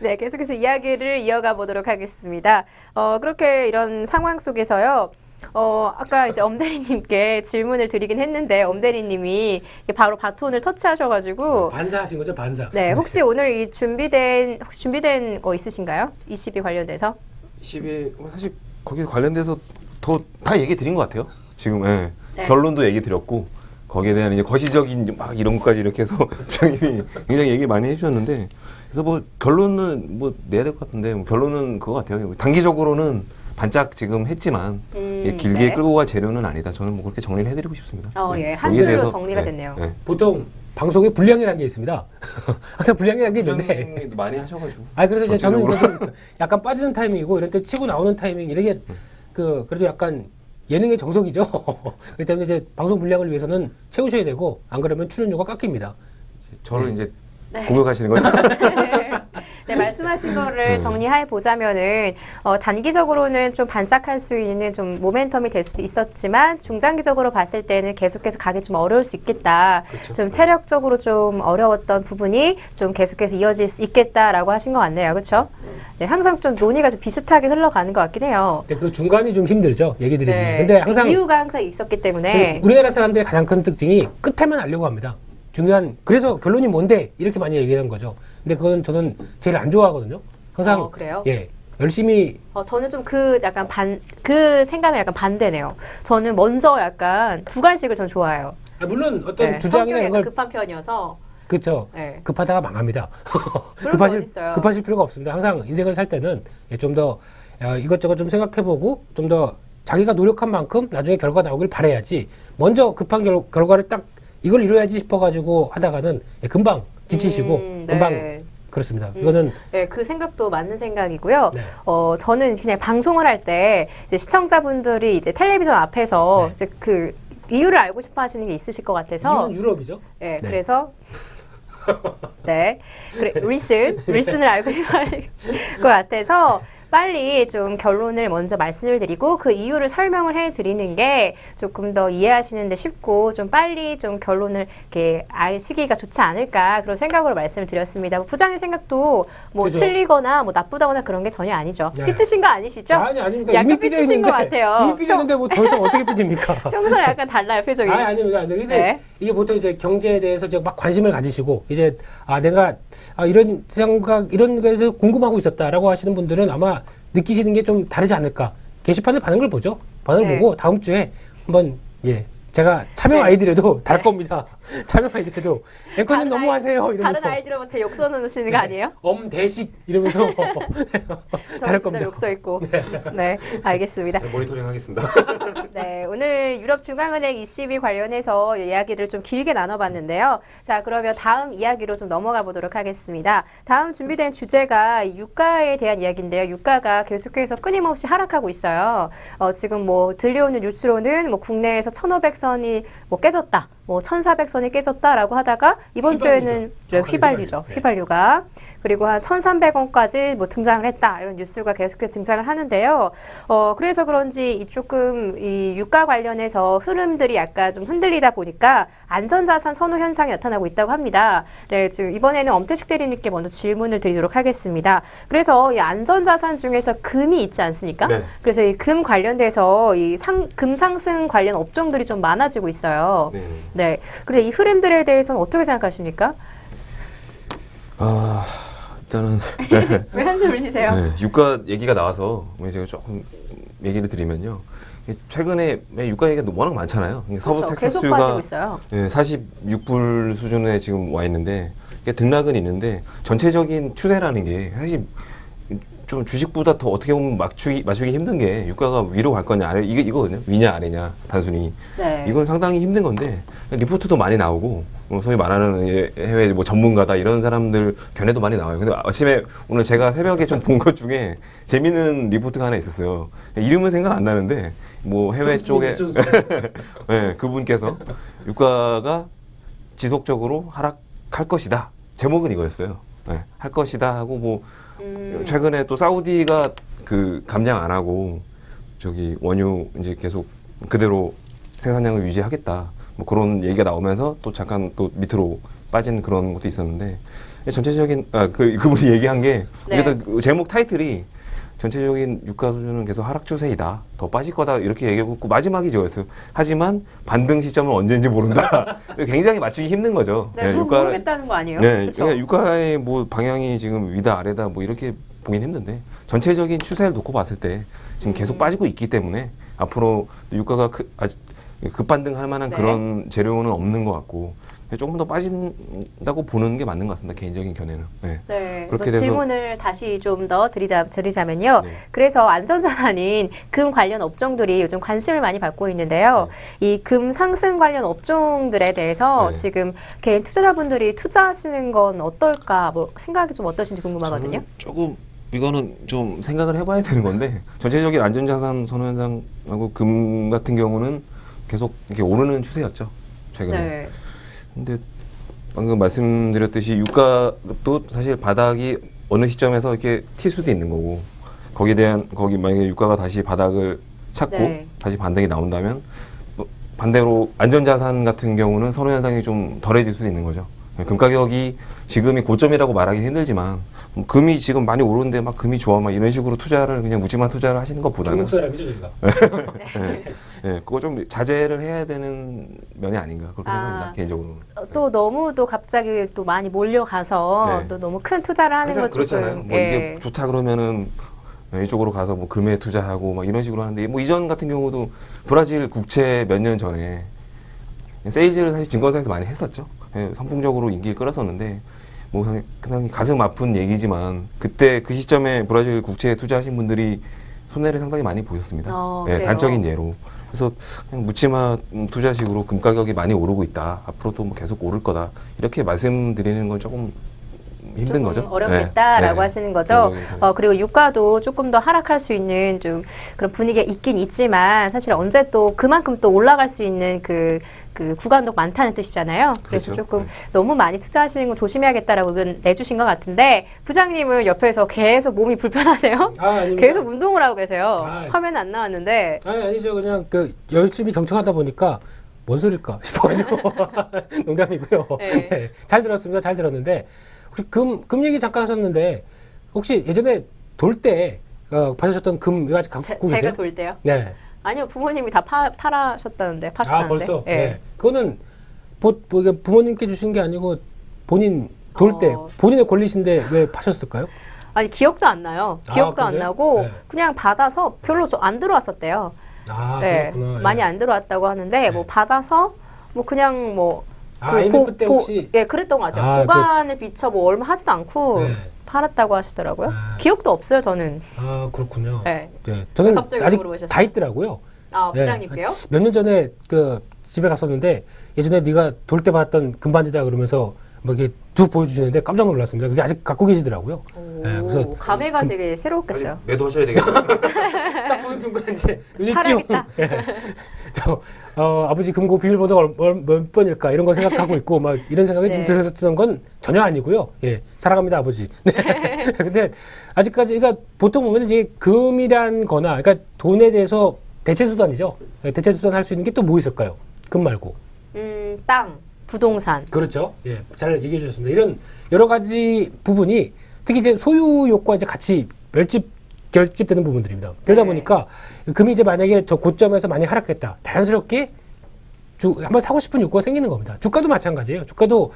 네, 계속해서 이야기를 이어가 보도록 하겠습니다. 그렇게 이런 상황 속에서요. 아까 이제 엄대리님께 질문을 드리긴 했는데 엄대리님이 바로 바톤을 터치하셔가지고 반사하신 거죠, 반사. 네, 혹시 오늘 이 준비된 거 있으신가요? 22 관련돼서? 20일 사실 거기에 관련돼서 더 다 얘기 드린 것 같아요. 지금 예. 네. 결론도 얘기 드렸고 거기에 대한 이제 거시적인 막 이런 것까지 이렇게 해서 부장님이 굉장히 얘기 많이 해주셨는데 그래서 뭐 결론은 뭐 내야 될 것 같은데 뭐 결론은 그거 같아요. 단기적으로는 반짝 지금 했지만 길게 네. 끌고 갈 재료는 아니다. 저는 뭐 그렇게 정리를 해드리고 싶습니다. 예, 한 거기에 줄로 대해서, 정리가 됐네요. 보통 방송에 분량이라는 게 있습니다. 항상 분량이라는 게 있는데. 부장님이 많이 하셔가지고. 그래서 이제 저는 이제 전체적으로. 좀 약간 빠지는 타이밍이고 이럴 때 치고 나오는 타이밍 이렇게 그래도 약간 예능의 정석이죠. 그렇기 때문에 이제 방송 분량을 위해서는 채우셔야 되고 안 그러면 출연료가 깎입니다. 저를 이제 네. 공격하시는 거죠? 네, 말씀하신 거를 정리해 보자면은 단기적으로는 좀 반짝할 수 있는 좀 모멘텀이 될 수도 있었지만 중장기적으로 봤을 때는 계속해서 가기 좀 어려울 수 있겠다. 그렇죠. 좀 체력적으로 좀 어려웠던 부분이 좀 계속해서 이어질 수 있겠다라고 하신 것 같네요. 그렇죠? 네, 항상 좀 논의가 좀 비슷하게 흘러가는 것 같긴 해요. 근데 그 중간이 좀 힘들죠. 얘기 드리면. 네. 근데 항상 이유가 항상 있었기 때문에 그래서 우리나라 사람들의 가장 큰 특징이 끝에만 알려고 합니다. 그래서 결론이 뭔데 이렇게 많이 얘기하는 거죠. 근데 그건 저는 제일 안 좋아하거든요. 항상 그래요? 예 열심히 저는 좀 그 생각은 약간 반대네요. 저는 먼저 약간 두관식을 전 좋아해요. 물론 어떤 네, 주장이나 성격이 이런 걸 약간 급한 편이어서 그렇죠. 네. 급하다가 망합니다. 그런 거 어딨어요. 급하실 필요가 없습니다. 항상 인생을 살 때는 좀 더 이것저것 좀 생각해보고 좀 더 자기가 노력한 만큼 나중에 결과 나오길 바라야지. 먼저 급한 결과를 딱 이걸 이뤄야지 싶어가지고 하다가는 금방 지치시고 금방 네. 그렇습니다. 이거는 네, 그 생각도 맞는 생각이고요. 네. 저는 그냥 방송을 할 때 시청자분들이 이제 텔레비전 앞에서 네. 이제 그 이유를 알고 싶어 하시는 게 있으실 것 같아서 이유는 유럽이죠. 네, 네. 그래서 네, 그래 리슨을 알고 싶어 하실 것 같아서 빨리 좀 결론을 먼저 말씀을 드리고 그 이유를 설명을 해드리는 게 조금 더 이해하시는데 쉽고 좀 빨리 좀 결론을 이렇게 아시기가 좋지 않을까 그런 생각으로 말씀을 드렸습니다. 부장의 생각도 뭐 그죠. 틀리거나 뭐 나쁘다거나 그런 게 전혀 아니죠. 네. 삐치신 거 아니시죠? 아니 아닙니다. 약간 이미 삐져 삐치신 것 있는데 같아요. 이미 삐져 있는데 뭐 더 이상 어떻게 삐집니까? 평소랑 약간 달라요 표정이. 아닙니다. 근데 네. 이게 보통 이제 경제에 대해서 이제 막 관심을 가지시고 이제 내가 이런 생각 이런 거에 대해서 궁금하고 있었다라고 하시는 분들은 아마 느끼시는 게 좀 다르지 않을까. 게시판에 반응을 보죠. 반응을 네. 보고 다음 주에 한번 제가 참여 네. 아이디라도 달 겁니다. 참여 아이디라도 앵커님 너무 하세요 이러면서 다른 아이들은 제 욕써 넣으시는 거 아니에요? 엄대식 이러면서 다를 저 겁니다. 욕써 있고. 네, 알겠습니다. 모니터링 하겠습니다. 네, 오늘 유럽중앙은행 ECB 관련해서 이야기를 좀 길게 나눠봤는데요. 자, 그러면 다음 이야기로 좀 넘어가 보도록 하겠습니다. 다음 준비된 주제가 유가에 대한 이야기인데요. 유가가 계속해서 끊임없이 하락하고 있어요. 지금 뭐 들려오는 뉴스로는 뭐 국내에서 1,500선이 뭐 깨졌다. 뭐 1,400선이 깨졌다라고 하다가 이번 휘발유죠. 주에는 정확하게 휘발유죠. 휘발유. 네. 휘발유가 그리고 한 1,300원까지 뭐 등장을 했다. 이런 뉴스가 계속해서 등장을 하는데요. 그래서 그런지 조금 이 유가 관련해서 흐름들이 약간 좀 흔들리다 보니까 안전자산 선호 현상이 나타나고 있다고 합니다. 네, 지금 이번에는 엄태식 대리님께 먼저 질문을 드리도록 하겠습니다. 그래서 이 안전자산 중에서 금이 있지 않습니까? 네. 그래서 이 금 관련돼서 금 상승 관련 업종들이 좀 많아지고 있어요. 네. 네. 근데 이 흐름들에 대해서는 어떻게 생각하십니까? 일단은 왜 한숨을 쉬세요? 네, 유가 얘기가 나와서 제가 조금 얘기를 드리면요. 최근에 유가 얘기가 워낙 많잖아요. 서부 그렇죠. 계속 빠지고 텍사스가 있어요. 46불 수준에 지금 와 있는데 등락은 있는데 전체적인 추세라는 게 사실 좀 주식보다 더 어떻게 보면 맞추기 힘든 게 유가가 위로 갈 거냐 아래 이거거든요. 위냐 아래냐 단순히 네. 이건 상당히 힘든 건데 리포트도 많이 나오고 소위 말하는 해외 뭐 전문가다 이런 사람들 견해도 많이 나와요. 근데 아침에 오늘 제가 새벽에 좀 본 것 중에 재밌는 리포트가 하나 있었어요. 이름은 생각 안 나는데 뭐 해외 쪽에 네, 그분께서 유가가 지속적으로 하락할 것이다. 제목은 이거였어요. 네, 할 것이다 하고 뭐 최근에 또 사우디가 그 감량 안 하고 저기 원유 이제 계속 그대로 생산량을 유지하겠다. 뭐 그런 얘기가 나오면서 또 잠깐 또 밑으로 빠진 그런 것도 있었는데 전체적인 그분이 얘기한 게 네. 그 제목 타이틀이 전체적인 유가 수준은 계속 하락 추세이다. 더 빠질 거다. 이렇게 얘기하고 마지막이 저였어요. 하지만 반등 시점은 언제인지 모른다. 굉장히 맞추기 힘든 거죠. 네, 그건 모르겠다는 거 아니에요? 네, 그쵸? 그러니까 유가의 뭐 방향이 지금 위다 아래다 뭐 이렇게 보긴 힘든데 전체적인 추세를 놓고 봤을 때 지금 계속 빠지고 있기 때문에 앞으로 유가가 급반등할 만한 네. 그런 재료는 없는 것 같고 조금 더 빠진다고 보는 게 맞는 것 같습니다. 개인적인 견해는. 네. 네, 그렇게 뭐 돼서- 질문을 다시 좀 더 드리자면요. 네. 그래서 안전자산인 금 관련 업종들이 요즘 관심을 많이 받고 있는데요. 이 금 상승 관련 업종들에 대해서 네. 지금 개인 투자자분들이 투자하시는 건 어떨까, 뭐 생각이 좀 어떠신지 궁금하거든요. 저는 조금 이거는 좀 생각을 해봐야 되는 건데 전체적인 안전자산 선호 현상하고 금 같은 경우는 계속 이렇게 오르는 추세였죠. 최근에. 네. 근데 방금 말씀드렸듯이 유가도 사실 바닥이 어느 시점에서 이렇게 튈 수도 있는 거고 거기 만약에 유가가 다시 바닥을 찾고 네. 다시 반등이 나온다면 뭐 반대로 안전자산 같은 경우는 선호 현상이 좀 덜해질 수도 있는 거죠. 금 가격이 지금이 고점이라고 말하기 힘들지만 금이 지금 많이 오르는데 막 금이 좋아 막 이런 식으로 투자를 그냥 묵지만 투자를 하시는 것보다는 중국 사람이죠 저희가. 네, 그거 좀 자제를 해야 되는 면이 아닌가 그렇게 아. 생각합니다 개인적으로는. 또 너무 또 갑자기 또 많이 몰려가서 네. 또 너무 큰 투자를 하는 항상 건 그렇잖아요. 조금 뭐 예. 이게 좋다 그러면은 이쪽으로 가서 뭐 금에 투자하고 막 이런 식으로 하는데 뭐 이전 같은 경우도 브라질 국채 몇 년 전에 세일즈를 사실 증권사에서 많이 했었죠. 예, 선풍적으로 인기를 끌었었는데 뭐 상당히 가슴 아픈 얘기지만 그때 그 시점에 브라질 국채에 투자하신 분들이 손해를 상당히 많이 보셨습니다. 예, 그래요? 단적인 예로. 그래서 그냥 묻지마 투자식으로 금 가격이 많이 오르고 있다. 앞으로도 뭐 계속 오를 거다. 이렇게 말씀드리는 건 조금 힘든 조금 거죠. 어렵겠다라고 네, 네. 하시는 거죠. 굉장히 그리고 유가도 조금 더 하락할 수 있는 좀 그런 분위기가 있긴 있지만 사실 언제 또 그만큼 또 올라갈 수 있는 그 구간도 많다는 뜻이잖아요. 그래서 그렇죠. 조금 네. 너무 많이 투자하시는 건 조심해야겠다라고 의견 내주신 것 같은데 부장님은 옆에서 계속 몸이 불편하세요? 아닙니다. 계속 운동을 하고 계세요. 아, 화면 안 나왔는데. 아니죠. 그냥 열심히 경청하다 보니까 뭔 소릴까 싶어가지고 농담이고요. 네. 네, 잘 들었습니다. 잘 들었는데 혹시 금 얘기 잠깐 하셨는데 혹시 예전에 돌 때 받으셨던 금 아직 갖고 계세요? 제가 돌 때요? 네. 아니요, 부모님이 다 파라셨다는데, 파셨다는데. 벌써. 예. 네. 그거는 이게 부모님께 주신 게 아니고 본인 돌 때 본인의 권리신데 왜 파셨을까요? 아니, 기억도 안 나요. 기억도 안 그러세요? 나고, 네. 그냥 받아서 별로 안 들어왔었대요. 예, 그렇구나. 많이 예. 안 들어왔다고 하는데, 뭐 받아서, 뭐 그냥 뭐, IMF 때 혹시 예, 그랬던 것 같아요. 보관을 비춰 뭐 얼마 하지도 않고 네. 팔았다고 하시더라고요. 아. 기억도 없어요, 저는. 그렇군요. 네. 네. 저는 갑자기 아직 물어보셨어요? 다 있더라고요. 아, 네. 부장님께요? 몇 년 전에 집에 갔었는데 예전에 네가 돌 때 봤던 금반지다 그러면서 뭐 이렇게 쭉 보여주시는데 깜짝 놀랐습니다. 그게 아직 갖고 계시더라고요. 네, 그래서 감회가 되게 새로웠겠어요. 매도하셔야 되겠다. 딱 보는 순간 이제 눈이 띄 팔아야겠다. 아버지 금고 비밀번호가 몇 번일까 이런 거 생각하고 있고 막 이런 생각이 네. 좀 들었던 건 전혀 아니고요. 예, 사랑합니다 아버지. 네. 근데 아직까지 그러니까 보통 보면 이제 금이란 거나 그러니까 돈에 대해서 대체 수단이죠. 대체 수단 할 수 있는 게 또 뭐 있을까요? 금 말고. 땅, 부동산. 그렇죠. 예, 잘 얘기해 주셨습니다. 이런 여러 가지 부분이 특히 이제 소유욕과 이제 같이 결집되는 부분들입니다. 그러다 네. 보니까 금이 이제 만약에 저 고점에서 많이 하락했다. 자연스럽게 한번 사고 싶은 욕구가 생기는 겁니다. 주가도 마찬가지예요. 주가도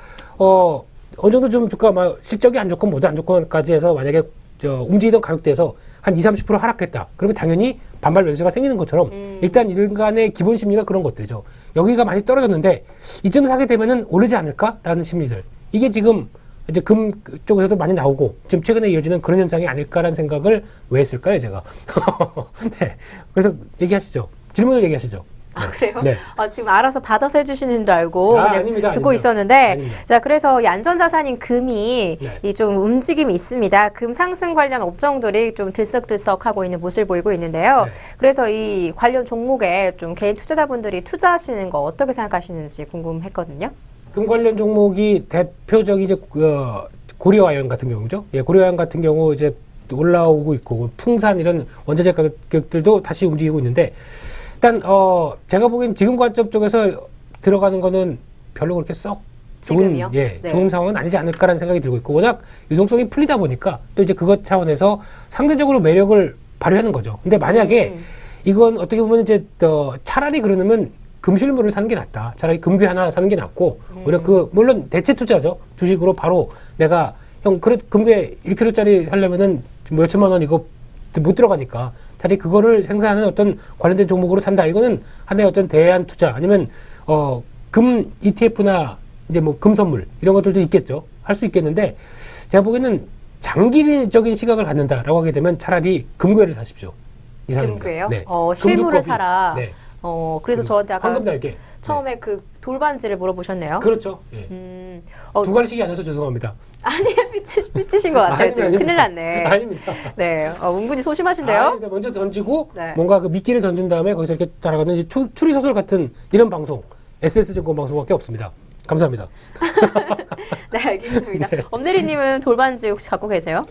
어느 정도 좀 주가 막 실적이 안 좋건 뭐도 안 좋건까지 해서 만약에 움직이던 가격대에서 한 20-30% 하락했다. 그러면 당연히 반발 매수가 생기는 것처럼 일단 인간의 기본 심리가 그런 것들이죠. 여기가 많이 떨어졌는데 이쯤 사게 되면은 오르지 않을까라는 심리들. 이게 지금 이제 금 쪽에서도 많이 나오고 지금 최근에 이어지는 그런 현상이 아닐까라는 생각을 왜 했을까요, 제가? 네. 그래서 얘기하시죠. 질문을 얘기하시죠. 아, 그래요? 네. 지금 알아서 받아서 해주시는 줄 알고 그냥 아닙니다, 듣고 아닙니다. 있었는데, 아닙니다. 자, 그래서 이 안전자산인 금이 네. 이 좀 움직임이 있습니다. 금 상승 관련 업종들이 좀 들썩들썩하고 있는 모습을 보이고 있는데요. 네. 그래서 이 관련 종목에 좀 개인 투자자분들이 투자하시는 거 어떻게 생각하시는지 궁금했거든요. 금 관련 종목이 대표적인 이제 고리와연 같은 경우죠. 예, 고리와연 같은 경우 이제 올라오고 있고 풍산 이런 원자재 가격들도 다시 움직이고 있는데 일단 제가 보기엔 지금 관점 쪽에서 들어가는 거는 별로 그렇게 썩 좋은 지금이요? 네. 네. 좋은 상황은 아니지 않을까라는 생각이 들고 있고 워낙 유동성이 풀리다 보니까 또 이제 그것 차원에서 상대적으로 매력을 발휘하는 거죠. 근데 만약에 이건 어떻게 보면 이제 차라리 그러면 금실물을 사는 게 낫다. 차라리 금괴 하나 사는 게 낫고 오히려 물론 대체 투자죠. 주식으로 바로 내가 그래 금괴 1kg짜리 사려면은 뭐 몇천만 원 이거 못 들어가니까 차라리 그거를 생산하는 어떤 관련된 종목으로 산다. 이거는 하나의 어떤 대안 투자 아니면 금 ETF나 이제 뭐 금 선물 이런 것들도 있겠죠. 할 수 있겠는데 제가 보기에는 장기적인 시각을 갖는다라고 하게 되면 차라리 금괴를 사십시오. 이상입니다. 금괴요? 네. 실물을 금두꺼비. 사라. 네. 그래서 저한테 아까 황금 날개. 처음에 그 돌반지를 물어보셨네요. 그렇죠. 예. 두 갈식이 아니어서 죄송합니다. 아니 삐치신 것 같아요. 지금 아닙니다. 큰일 났네. 아닙니다. 네, 은근히 소심하신데요. 아닙니다. 먼저 던지고 네. 뭔가 그 미끼를 던진 다음에 거기서 이렇게 따라가는 이제 추리 소설 같은 이런 방송 SS증권 방송밖에 없습니다. 감사합니다. 네, 알겠습니다. 엄대리님은 돌반지 혹시 갖고 계세요?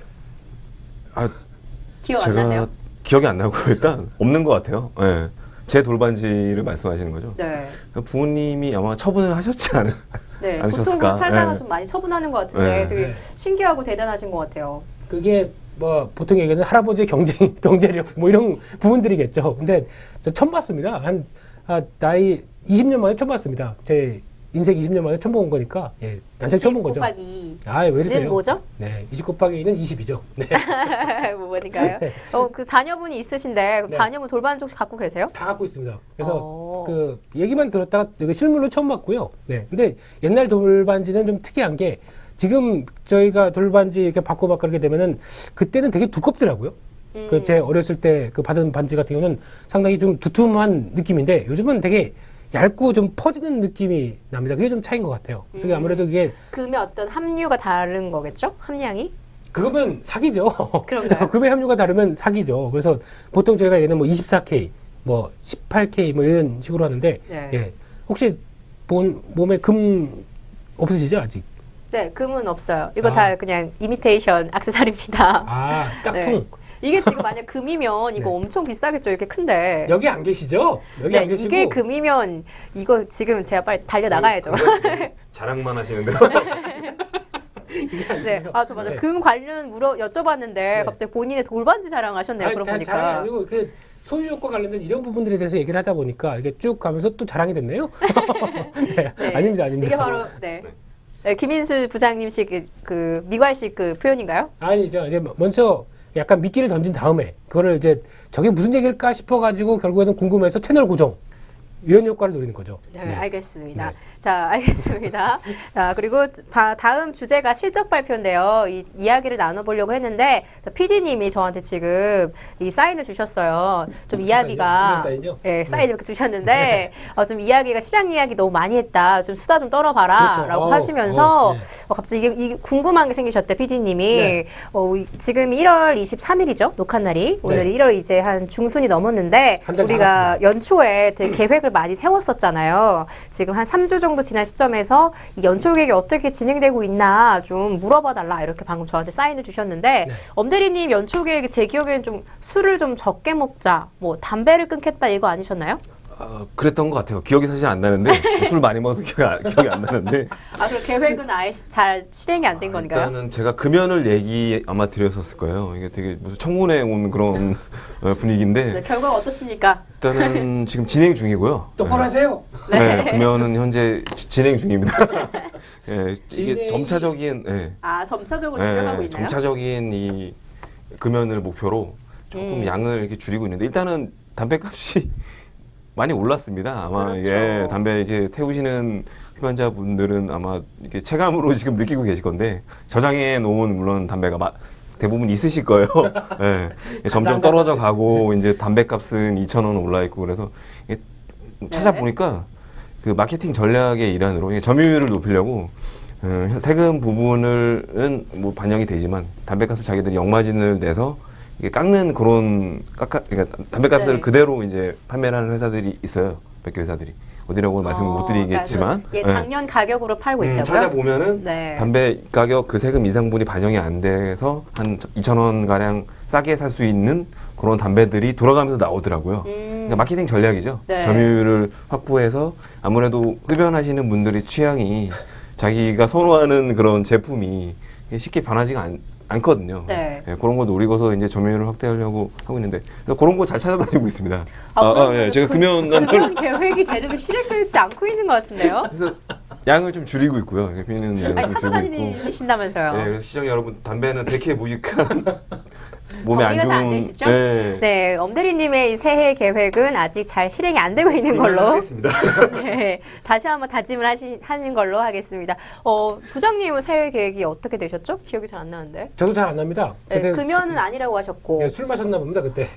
아, 기억 안 나세요? 기억이 안 나고 일단 없는 것 같아요. 예. 제 돌반지를 말씀하시는 거죠? 네. 부모님이 아마 처분을 하셨지 네, 보통 않으셨을까? 살다가 예. 좀 많이 처분하는 것 같은데 네. 되게 네. 신기하고 대단하신 것 같아요. 그게 뭐 보통 얘기하는 할아버지의 경제력 뭐 이런 부분들이겠죠. 근데 저 처음 봤습니다. 나이 20년 만에 처음 봤습니다. 제 인생 20년 만에 처음 본 거니까 예, 난생 처음 본 거죠. 20 곱하기 왜 이러세요? 는 뭐죠? 네, 20 곱하기 2는 20이죠. 네. 뭐니까요? 네. 그 자녀분이 있으신데 네. 자녀분 돌반지 혹시 갖고 계세요? 다 갖고 있습니다. 그래서 어. 그 얘기만 들었다가 이거 실물로 처음 봤고요. 네. 근데 옛날 돌반지는 좀 특이한 게 지금 저희가 돌반지 이렇게 받고 막 그러게 되면은 그때는 되게 두껍더라고요. 그 제 어렸을 때 그 받은 반지 같은 경우는 상당히 좀 두툼한 느낌인데 요즘은 되게 얇고 좀 퍼지는 느낌이 납니다. 그게 좀 차이인 것 같아요. 그래서 아무래도 이게 금의 어떤 함유가 다른 거겠죠? 함량이? 그거면 사기죠. 그런가요? 금의 함유가 다르면 사기죠. 그래서 보통 저희가 얘는 뭐 24K, 뭐 18K 뭐 이런 식으로 하는데 네. 예. 혹시 몸에 금 없으시죠 아직? 네, 금은 없어요. 이거 아. 다 그냥 이미테이션 액세서리입니다. 아 짝퉁. 네. 이게 지금 만약 금이면 이거 네. 엄청 비싸겠죠? 이렇게 큰데. 여기 안 계시죠? 여기 네, 안 계시고. 이게 금이면 이거 지금 제가 빨리 달려 나가야죠. 자랑만 하시는데. 네, 저 맞아. 네. 금 관련 여쭤봤는데 갑자기 본인의 돌반지 자랑하셨네요. 아니, 그러고 자랑이 보니까. 아니고 그 소유욕과 관련된 이런 부분들에 대해서 얘기를 하다 보니까 이게 쭉 가면서 또 자랑이 됐네요. 네. 네. 아닙니다. 이게 바로 네, 김인수 부장님식 그 미괄식 그 표현인가요? 아니죠. 이제 먼저 약간 미끼를 던진 다음에 그거를 이제 저게 무슨 얘기일까 싶어가지고 결국에는 궁금해서 채널 고정 이런 효과를 노리는 거죠. 네, 네. 알겠습니다. 네. 자, 알겠습니다. 자, 그리고 다음 주제가 실적 발표인데요. 이 이야기를 나눠보려고 했는데, PD님이 저한테 지금 이 사인을 주셨어요. 좀 이야기가. 사인이요? 네, 사인 이렇게 주셨는데, 좀 이야기가 시장 이야기 너무 많이 했다. 좀 수다 좀 떨어봐라. 그렇죠. 라고 하시면서, 네. 갑자기 이게 궁금한 게 생기셨대, PD님이. 네. 지금 1월 23일이죠? 녹화날이. 오늘이 1월 이제 한 중순이 넘었는데, 한달 우리가 남았습니다. 연초에 되게 계획을 많이 세웠었잖아요. 지금 한 3주 정도 지난 시점에서 이 연초 계획이 어떻게 진행되고 있나 좀 물어봐달라 이렇게 방금 저한테 사인을 주셨는데 네. 엄대리님 연초 계획이 제 기억에는 좀 술을 좀 적게 먹자, 뭐 담배를 끊겠다 이거 아니셨나요? 그랬던 것 같아요. 기억이 사실 안 나는데 술 많이 먹어서 기억이 안 나는데 그럼 계획은 아예 잘 실행이 안 된 건가요? 일단은 제가 금연을 얘기 아마 드렸었을 거예요. 이게 되게 무슨 청문회 온 그런 분위기인데 네, 결과가 어떻습니까? 일단은 지금 진행 중이고요. 똑바로 하세요. 네, 금연은 현재 진행 중입니다. 예, 이게 진행- 점차적인 점차적으로 진행하고 있나요? 점차적인 이 금연을 목표로 조금 양을 이렇게 줄이고 있는데 일단은 담배값이 많이 올랐습니다. 아마 그렇죠. 이게 담배 이렇게 태우시는 흡연자분들은 아마 이게 체감으로 지금 느끼고 계실 건데 저장해 놓은 물론 담배가 대부분 있으실 거예요. 예, 점점 떨어져 가고 이제 담배값은 2,000원 올라 있고 그래서 이게 찾아보니까 그 마케팅 전략의 일환으로 점유율을 높이려고 세금 부분은 뭐 반영이 되지만 담배값을 자기들이 역마진을 내서 이게 깎는 그러니까 담배값을 네. 그대로 이제 판매를 하는 회사들이 있어요. 몇 개 회사들이. 어디라고 말씀을 못 드리겠지만 그러니까 작년 가격으로 팔고 있다고요? 찾아보면은 네. 담배 가격 그 세금 인상분이 반영이 안 돼서 한 2,000원 가량 싸게 살 수 있는 그런 담배들이 돌아가면서 나오더라고요. 그러니까 마케팅 전략이죠. 네. 점유율을 확보해서 아무래도 흡연하시는 분들의 취향이 자기가 선호하는 그런 제품이 쉽게 변하지가 않거든요. 네. 예, 그런 거 노리고서 이제 점유율을 확대하려고 하고 있는데 그래서 그런 거 잘 찾아다니고 있습니다. 예, 제가 금연 계획이 제대로 실행되지 않고 있는 것 같은데요? 그래서 양을 좀 줄이고 있고요. 피우는 양을 아니, 좀 줄이고 있고. 찾아다니신다면서요? 네, 그래서 시청자 여러분 담배는 백해 무익한 몸에 안 정리가 잘안 좋은. 되시죠? 네. 네, 엄대리님의 이 새해 계획은 아직 잘 실행이 안 되고 있는 걸로. 하겠습니다. 네, 다시 한번 다짐을 하는 걸로 하겠습니다. 부장님은 새해 계획이 어떻게 되셨죠? 기억이 잘 안 나는데. 저도 잘 안 납니다. 네, 그때 금연은 아니라고 하셨고. 술 마셨나 봅니다 그때.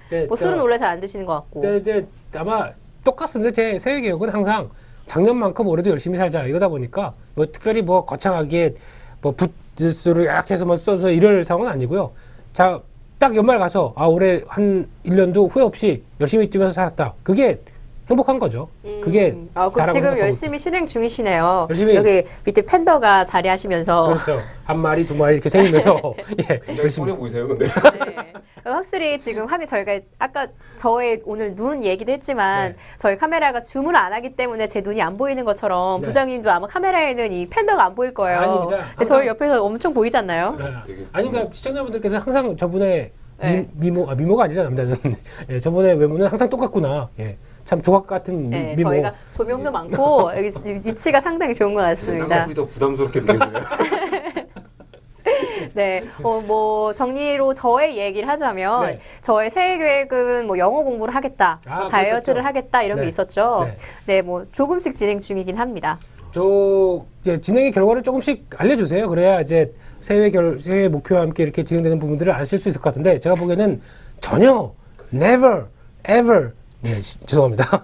네, 뭐 술은 원래 잘 안 드시는 것 같고. 네, 이제 아마 똑같습니다. 제 새해 계획은 항상 작년만큼 올해도 열심히 살자 이러다 보니까 뭐 특별히 뭐 거창하게 뭐 붓수를 약해서 뭐 써서 이럴 상황은 아니고요. 자, 딱 연말 가서 올해 한 1년도 후회 없이 열심히 뛰면서 살았다. 그게 행복한 거죠. 그게 그럼 나라고 지금 생각하고 열심히 실행 중이시네요. 열심히- 여기 밑에 팬더가 자리하시면서. 그렇죠. 한 마리, 두 마리 이렇게 생기면서 예, 굉장히 손해 보이세요, 근데. 네. 확실히 지금 화면 저희가 아까 저의 오늘 눈 얘기도 했지만 네. 저희 카메라가 줌을 안 하기 때문에 제 눈이 안 보이는 것처럼 네. 부장님도 아마 카메라에는 이 팬더가 안 보일 거예요. 아닙니다. 근데 저희 옆에서 엄청 보이지 않나요? 아닙니다. 시청자분들께서 항상 저분의 네. 미모가 아니잖아, 남자는. 예, 저분의 외모는 항상 똑같구나. 예, 참 조각 같은 네, 미모. 저희가 조명도 많고 여기 위치가 상당히 좋은 것 같습니다. 쌍꺼풀이 더 부담스럽게 느껴지네요. 네, 뭐 정리로 저의 얘기를 하자면 네. 저의 새해 계획은 뭐 영어 공부를 하겠다, 뭐 다이어트를 그랬었죠. 하겠다 이런 게 네. 있었죠. 네. 네, 뭐 조금씩 진행 중이긴 합니다. 이제 진행의 결과를 조금씩 알려주세요. 그래야 이제 새해 목표와 함께 이렇게 진행되는 부분들을 아실 수 있을 것 같은데 제가 보기에는 전혀, never, ever. 예, 죄송합니다.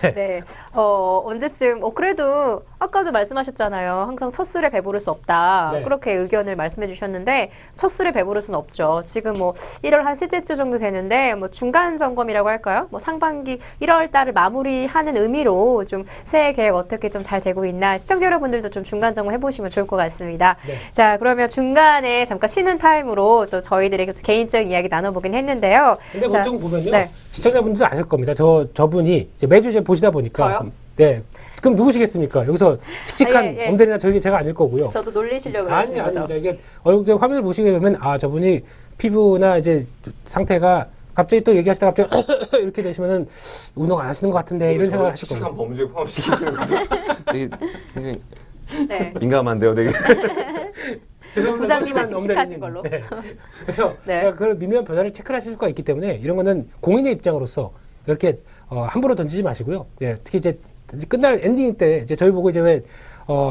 네, 언제쯤, 그래도 아까도 말씀하셨잖아요. 항상 첫 술에 배부를 수 없다. 네. 그렇게 의견을 말씀해 주셨는데, 첫 술에 배부를 수는 없죠. 지금 뭐 1월 한 셋째 주 정도 되는데, 뭐 중간 점검이라고 할까요? 뭐 상반기 1월 달을 마무리하는 의미로 좀 새해 계획 어떻게 좀 잘 되고 있나, 시청자 여러분들도 좀 중간 점검 해보시면 좋을 것 같습니다. 네. 자, 그러면 중간에 잠깐 쉬는 타임으로 저희들의 개인적인 이야기 나눠보긴 했는데요. 근데 자, 보통 보면요. 네. 시청자분들도 아실 겁니다. 저분이 이제 매주 이제 보시다 보니까. 저요? 네. 그럼 누구시겠습니까? 여기서 칙칙한 예. 엄대리나 제가 아닐 거고요. 저도 놀리시려고 아니, 그러시는 거죠. 아닙니다. 이게 얼굴 화면을 보시게 되면 저분이 피부나 이제 상태가 갑자기 또 얘기하시다가 갑자기 이렇게 되시면은 운동 안 하시는 것 같은데 이런 생각을 하실 칙칙한 겁니다. 범죄에 포함시키시는 거죠. 되게 굉장히 네. 민감한데요, 되게. 부장님은 엄대리님. 칙칙하신 걸로. 네. 그래서 네. 그 미묘한 변화를 체크를 하실 수가 있기 때문에 이런 거는 공인의 입장으로서 이렇게 함부로 던지지 마시고요. 예, 특히 이제 끝날 엔딩 때 이제 저희 보고 이제 왜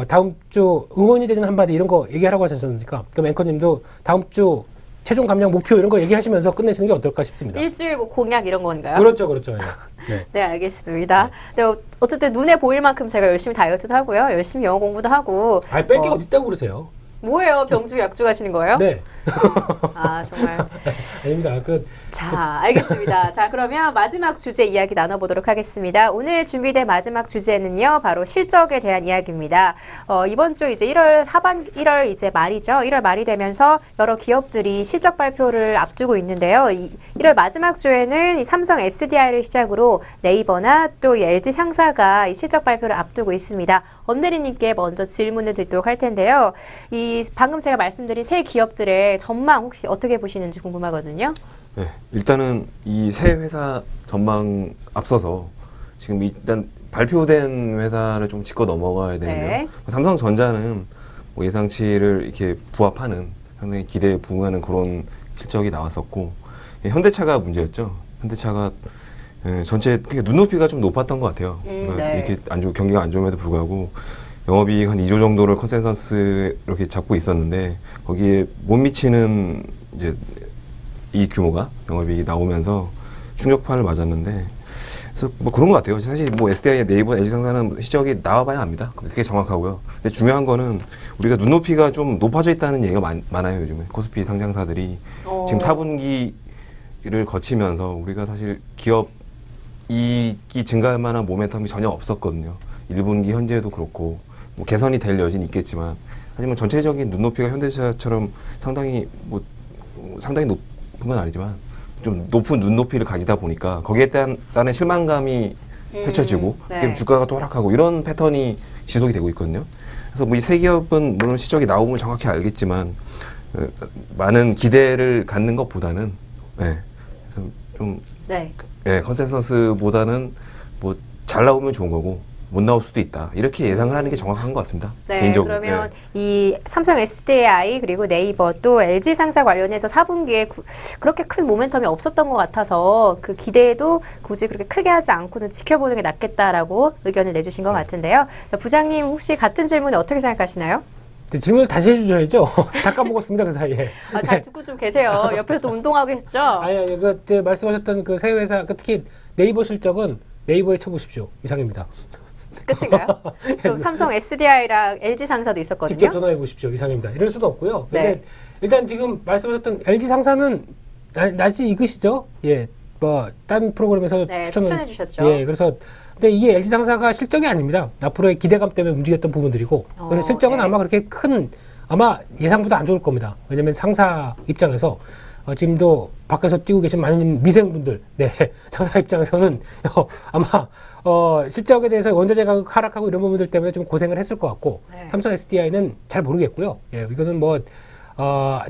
다음 주 응원이 되는 한마디 이런 거 얘기하라고 하지 않습니까? 그럼 앵커님도 다음 주 최종 감량 목표 이런 거 얘기하시면서 끝내시는 게 어떨까 싶습니다. 일주일 뭐 공약 이런 건가요? 그렇죠. 예. 네. 네, 알겠습니다. 네, 어쨌든 눈에 보일 만큼 제가 열심히 다이어트도 하고요. 열심히 영어 공부도 하고. 뺄 게 어디 있다고 그러세요? 뭐예요? 병주 약주 가시는 거예요? 네. 아, 정말. 아닙니다. 자, 알겠습니다. 자, 그러면 마지막 주제 이야기 나눠보도록 하겠습니다. 오늘 준비된 마지막 주제는요, 바로 실적에 대한 이야기입니다. 이번 주 이제 1월 이제 말이죠. 1월 말이 되면서 여러 기업들이 실적 발표를 앞두고 있는데요. 1월 마지막 주에는 이 삼성 SDI를 시작으로 네이버나 또 이 LG 상사가 이 실적 발표를 앞두고 있습니다. 엄대리님께 먼저 질문을 드리도록 할 텐데요. 방금 제가 말씀드린 새 기업들의 전망 혹시 어떻게 보시는지 궁금하거든요. 네, 일단은 이 새 회사 전망 앞서서 지금 일단 발표된 회사를 좀 짚고 넘어가야 되는데요. 네. 삼성전자는 뭐 예상치를 이렇게 부합하는 상당히 기대에 부응하는 그런 실적이 나왔었고 현대차가 문제였죠. 현대차가 전체 눈높이가 좀 높았던 것 같아요. 그러니까 네. 이렇게 경기가 안 좋음에도 불구하고 영업이익 한 2조 정도를 컨센서스 이렇게 잡고 있었는데 거기에 못 미치는 이제 이 규모가 영업이익이 나오면서 충격파를 맞았는데 그래서 뭐 그런 것 같아요. 사실 뭐 SDI, 네이버, LG상사는 시적이 나와봐야 합니다. 그게 정확하고요. 근데 중요한 거는 우리가 눈높이가 좀 높아져 있다는 얘기가 많아요. 요즘에 코스피 상장사들이 지금 4분기를 거치면서 우리가 사실 기업 이익이 증가할 만한 모멘텀이 전혀 없었거든요. 1분기 현재도 그렇고 뭐 개선이 될 여지는 있겠지만 하지만 전체적인 눈높이가 현대차처럼 상당히 높은 건 아니지만 좀 높은 눈높이를 가지다 보니까 거기에 따른 실망감이 펼쳐지고 네. 주가가 또 하락하고 이런 패턴이 지속이 되고 있거든요. 그래서 뭐 이 세 기업은 물론 실적이 나오면 정확히 알겠지만 많은 기대를 갖는 것보다는 그래서 좀 네. 컨센서스보다는 뭐 잘 나오면 좋은 거고 못 나올 수도 있다. 이렇게 예상을 하는 게 정확한 것 같습니다. 네, 개인적으로. 그러면 이 삼성 SDI 그리고 네이버 또 LG 상사 관련해서 4분기에 그렇게 큰 모멘텀이 없었던 것 같아서 그 기대도 굳이 그렇게 크게 하지 않고는 지켜보는 게 낫겠다라고 의견을 내주신 것 같은데요. 자, 부장님 혹시 같은 질문에 어떻게 생각하시나요? 네, 질문을 다시 해주셔야죠. 다 까먹었습니다, 그 사이에. 잘 듣고 좀 계세요. 옆에서 또 운동하고 계시죠? 아니, 말씀하셨던 그 세 회사, 특히 네이버 실적은 네이버에 쳐보십시오. 이상입니다. 끝인가요? 그럼 삼성 SDI랑 LG 상사도 있었거든요. 직접 전화해 보십시오. 이상입니다. 이럴 수도 없고요. 근데 네. 일단 지금 말씀하셨던 LG 상사는 날씨 익으시죠? 예, 딴 프로그램에서 네, 추천해 주셨죠. 예, 그래서 근데 이게 LG 상사가 실적이 아닙니다. 앞으로의 기대감 때문에 움직였던 부분들이고, 그래서 실적은 네. 아마 그렇게 아마 예상보다 안 좋을 겁니다. 왜냐면 상사 입장에서 지금도 밖에서 뛰고 계신 많은 미생분들, 상사 입장에서는 아마 실적에 대해서 원자재 가격 하락하고 이런 부분들 때문에 좀 고생을 했을 것 같고, 네. 삼성 SDI는 잘 모르겠고요. 예, 이거는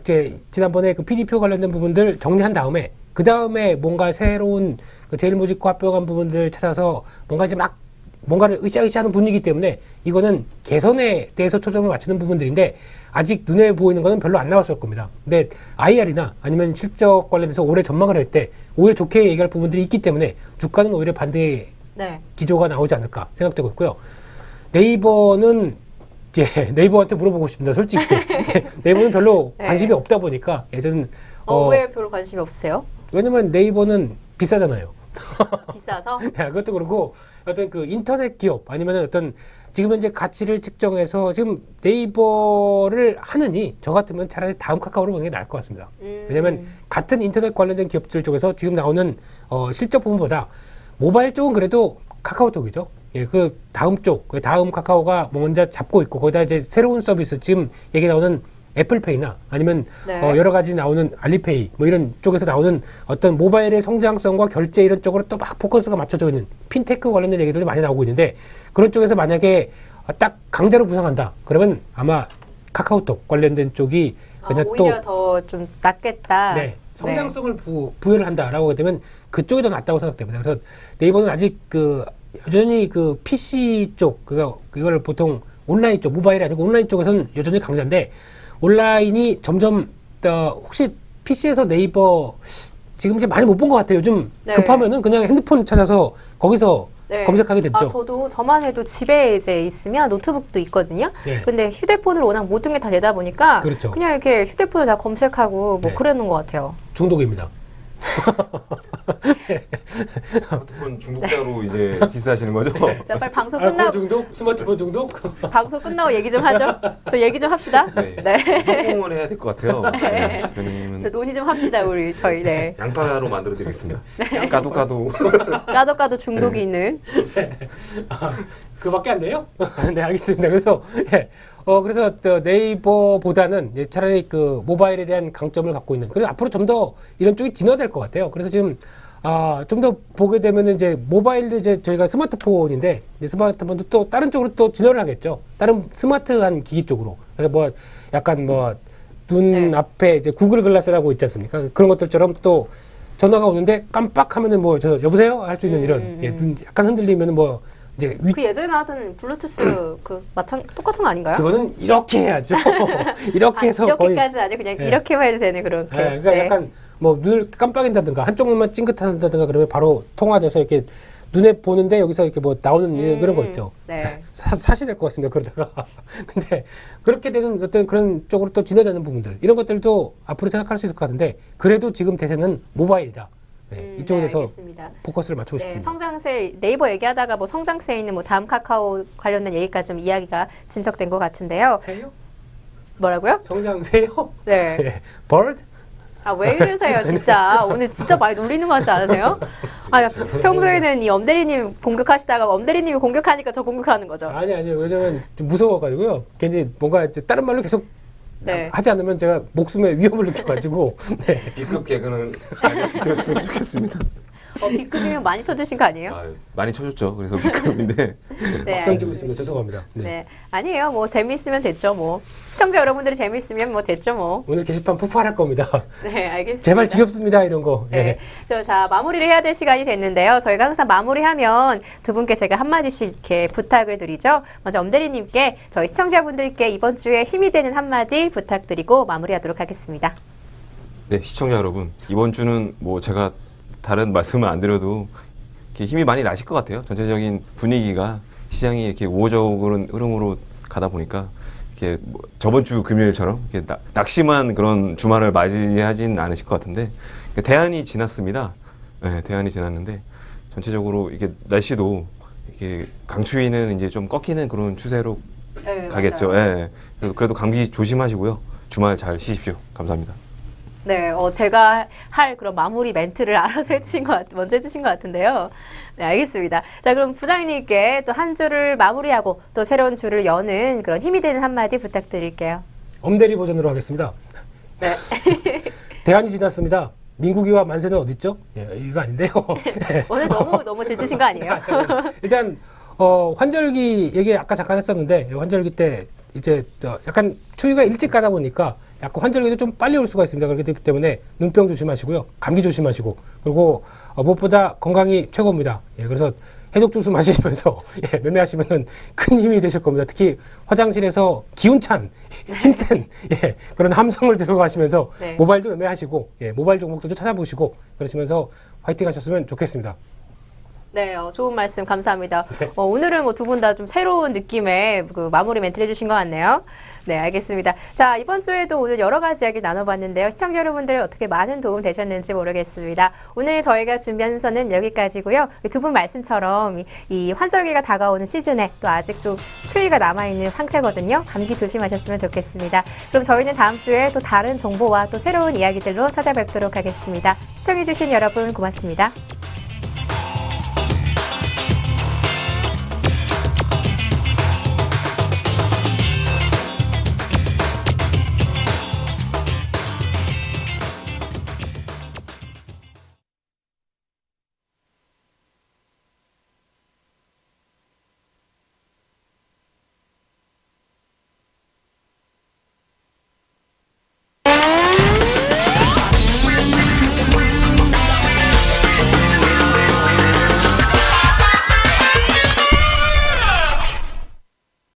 이제 지난번에 그 PD표 관련된 부분들 정리한 다음에 그 다음에 뭔가 새로운 그 제일모직과 합병한 부분들을 찾아서 뭔가 이제 뭔가를 으쌰으쌰하는 분위기 때문에 이거는 개선에 대해서 초점을 맞추는 부분들인데 아직 눈에 보이는 거는 별로 안 나왔을 겁니다. 근데 IR이나 아니면 실적 관련해서 올해 전망을 할 때 오히려 좋게 얘기할 부분들이 있기 때문에 주가는 오히려 반대의 네. 기조가 나오지 않을까 생각되고 있고요. 네이버는 이제 네이버한테 물어보고 싶습니다. 솔직히 네이버는 별로 네. 관심이 없다 보니까 예전 왜 별로 관심이 없으세요? 왜냐면 네이버는 비싸잖아요. 비싸서? 야, 그것도 그렇고 어떤 그 인터넷 기업 아니면 어떤 지금 현재 가치를 측정해서 지금 네이버를 하느니 저 같으면 차라리 다음 카카오를 보는 게 나을 것 같습니다. 왜냐면 같은 인터넷 관련된 기업들 쪽에서 지금 나오는 실적 부분보다 모바일 쪽은 그래도 카카오톡이죠. 예, 그 다음 쪽, 그 다음 카카오가 먼저 잡고 있고 거기다 이제 새로운 서비스 지금 얘기 나오는 애플페이나 아니면 네. 여러 가지 나오는 알리페이 뭐 이런 쪽에서 나오는 어떤 모바일의 성장성과 결제 이런 쪽으로 또 막 포커스가 맞춰져 있는 핀테크 관련된 얘기들이 많이 나오고 있는데 그런 쪽에서 만약에 딱 강자로 구성한다 그러면 아마 카카오톡 관련된 쪽이 그냥 오히려 더 좀 낫겠다. 네, 성장성을 부여를 한다라고 하게 되면 그쪽이 더 낫다고 생각됩니다. 그래서 네이버는 아직 여전히 그 PC 쪽 그걸 보통 온라인 쪽 모바일이 아니고 온라인 쪽에서는 여전히 강자인데 온라인이 점점 혹시 PC에서 네이버 지금 이제 많이 못 본 것 같아요. 요즘 네. 급하면은 그냥 핸드폰 찾아서 거기서 검색하게 됐죠. 저만 해도 집에 이제 있으면 노트북도 있거든요. 네. 근데 휴대폰으로 워낙 모든 게 다 되다 보니까 그렇죠. 그냥 이렇게 휴대폰을 다 검색하고 네. 그러는 것 같아요. 중독입니다. 스마트폰 중독자로 이제 디스하시는 거죠? 자, 빨리 방송 알코올 끝나고 중독, 스마트폰 중독. 방송 끝나고 얘기 좀 하죠. 저 얘기 좀 합시다. 네. 성공을 해야 될 것 같아요. 네. 대표님은 저 논의 좀 합시다 우리 저희. 네. 양파로 만들어 드리겠습니다. 까도. 까도 중독이 네. 있는. 그밖에 안 돼요? 네, 알겠습니다. 그래서 그래서 네이버보다는 차라리 그 모바일에 대한 강점을 갖고 있는. 그래서 앞으로 좀 더 이런 쪽이 진화될 것 같아요. 그래서 지금 좀 더 보게 되면은 이제 모바일도 이제 저희가 스마트폰인데 이제 스마트폰도 또 다른 쪽으로 또 진화를 하겠죠. 다른 스마트한 기기 쪽으로. 그래서 약간 눈 네. 앞에 이제 구글 글라스라고 있지 않습니까? 그런 것들처럼 또 전화가 오는데 깜빡하면은 여보세요? 할 수 있는 이런 눈 약간 흔들리면은 이제 그 예전에 나왔던 블루투스 똑같은 거 아닌가요? 그거는 이렇게 해야죠. 이렇게 해서 이렇게까지는 아니고 그냥 네. 이렇게만 해도 되는 그런. 그러니까 네. 약간 눈을 깜빡인다든가 한쪽 눈만 찡긋한다든가 그러면 바로 통화돼서 이렇게 눈에 보는데 여기서 이렇게 나오는 그런 거 있죠. 네. 사시 될 것 같습니다. 그러다가 근데 그렇게 되는 어떤 그런 쪽으로 또 진화되는 부분들 이런 것들도 앞으로 생각할 수 있을 것 같은데 그래도 지금 대세는 모바일이다. 네, 이쪽에 대해서 알겠습니다. 포커스를 맞추고 네, 싶습니다. 성장세 네이버 얘기하다가 성장세에 있는 다음 카카오 관련된 얘기까지 좀 이야기가 진척된 것 같은데요. 세요? 뭐라고요? 성장세요? 네. bird? 왜 이러세요, 진짜. 오늘 진짜 많이 놀리는 것 같지 않으세요? 아, 평소에는 이 엄대리님 공격하시다가 엄대리님이 공격하니까 저 공격하는 거죠. 아니요. 왜냐면 좀 무서워가지고요. 괜히 뭔가 이제 다른 말로 계속 네. 하지 않으면 제가 목숨에 위협을 느껴가지고. 네. B급 개그는 잘 들었으면 좋겠습니다. B급이면 많이 쳐주신 거 아니에요? 아, 많이 쳐줬죠. 그래서 B급인데. 네, 던지고 있습니다. 죄송합니다. 네. 네. 아니에요. 뭐 재미있으면 됐죠. 뭐 시청자 여러분들이 재미있으면 뭐 됐죠. 뭐. 오늘 게시판 폭발할 겁니다. 네, 알겠습니다. 제발 지겹습니다. 이런 거. 네. 자, 마무리를 해야 될 시간이 됐는데요. 저희가 항상 마무리하면 두 분께 제가 한마디씩 이렇게 부탁을 드리죠. 먼저 엄대리님께 저희 시청자분들께 이번 주에 힘이 되는 한마디 부탁드리고 마무리하도록 하겠습니다. 네, 시청자 여러분. 이번 주는 뭐 제가 다른 말씀은 안 드려도 이렇게 힘이 많이 나실 것 같아요. 전체적인 분위기가 시장이 이렇게 우호적인 흐름으로 가다 보니까 이렇게 뭐 저번 주 금요일처럼 이렇게 낙심한 그런 주말을 맞이하진 않으실 것 같은데 대안이 지났습니다. 네, 대안이 지났는데 전체적으로 이게 날씨도 이게 강추위는 이제 좀 꺾이는 그런 추세로 네, 가겠죠. 예. 그래도 감기 조심하시고요. 주말 잘 쉬십시오. 감사합니다. 네, 제가 할 그런 마무리 멘트를 알아서 먼저 해주신 것 같은데요. 네, 알겠습니다. 자, 그럼 부장님께 또 한 주를 마무리하고 또 새로운 주를 여는 그런 힘이 되는 한마디 부탁드릴게요. 엄대리 버전으로 하겠습니다. 네. 대안이 지났습니다. 민국이와 만세는 어딨죠? 예, 이거 아닌데요. 네. 오늘 너무 들뜨신 거 아니에요? 일단 환절기 얘기 아까 잠깐 했었는데 환절기 때 이제 약간 추위가 일찍 가다 보니까 약간 환절기도 좀 빨리 올 수가 있습니다. 그렇기 때문에 눈병 조심하시고요. 감기 조심하시고 그리고 무엇보다 건강이 최고입니다. 예, 그래서 해독 주스 마시면서 예, 매매하시면은 큰 힘이 되실 겁니다. 특히 화장실에서 기운찬 힘센 예, 그런 함성을 들어가시면서 네. 모바일도 매매하시고 예, 모바일 종목들도 찾아보시고 그러시면서 화이팅 하셨으면 좋겠습니다. 네, 좋은 말씀 감사합니다. 오늘은 뭐 두 분 다 좀 새로운 느낌의 그 마무리 멘트를 해주신 것 같네요. 네, 알겠습니다. 자, 이번 주에도 오늘 여러 가지 이야기를 나눠봤는데요. 시청자 여러분들 어떻게 많은 도움 되셨는지 모르겠습니다. 오늘 저희가 준비한 순서는 여기까지고요. 두 분 말씀처럼 이 환절기가 다가오는 시즌에 또 아직 좀 추위가 남아있는 상태거든요. 감기 조심하셨으면 좋겠습니다. 그럼 저희는 다음 주에 또 다른 정보와 또 새로운 이야기들로 찾아뵙도록 하겠습니다. 시청해주신 여러분 고맙습니다.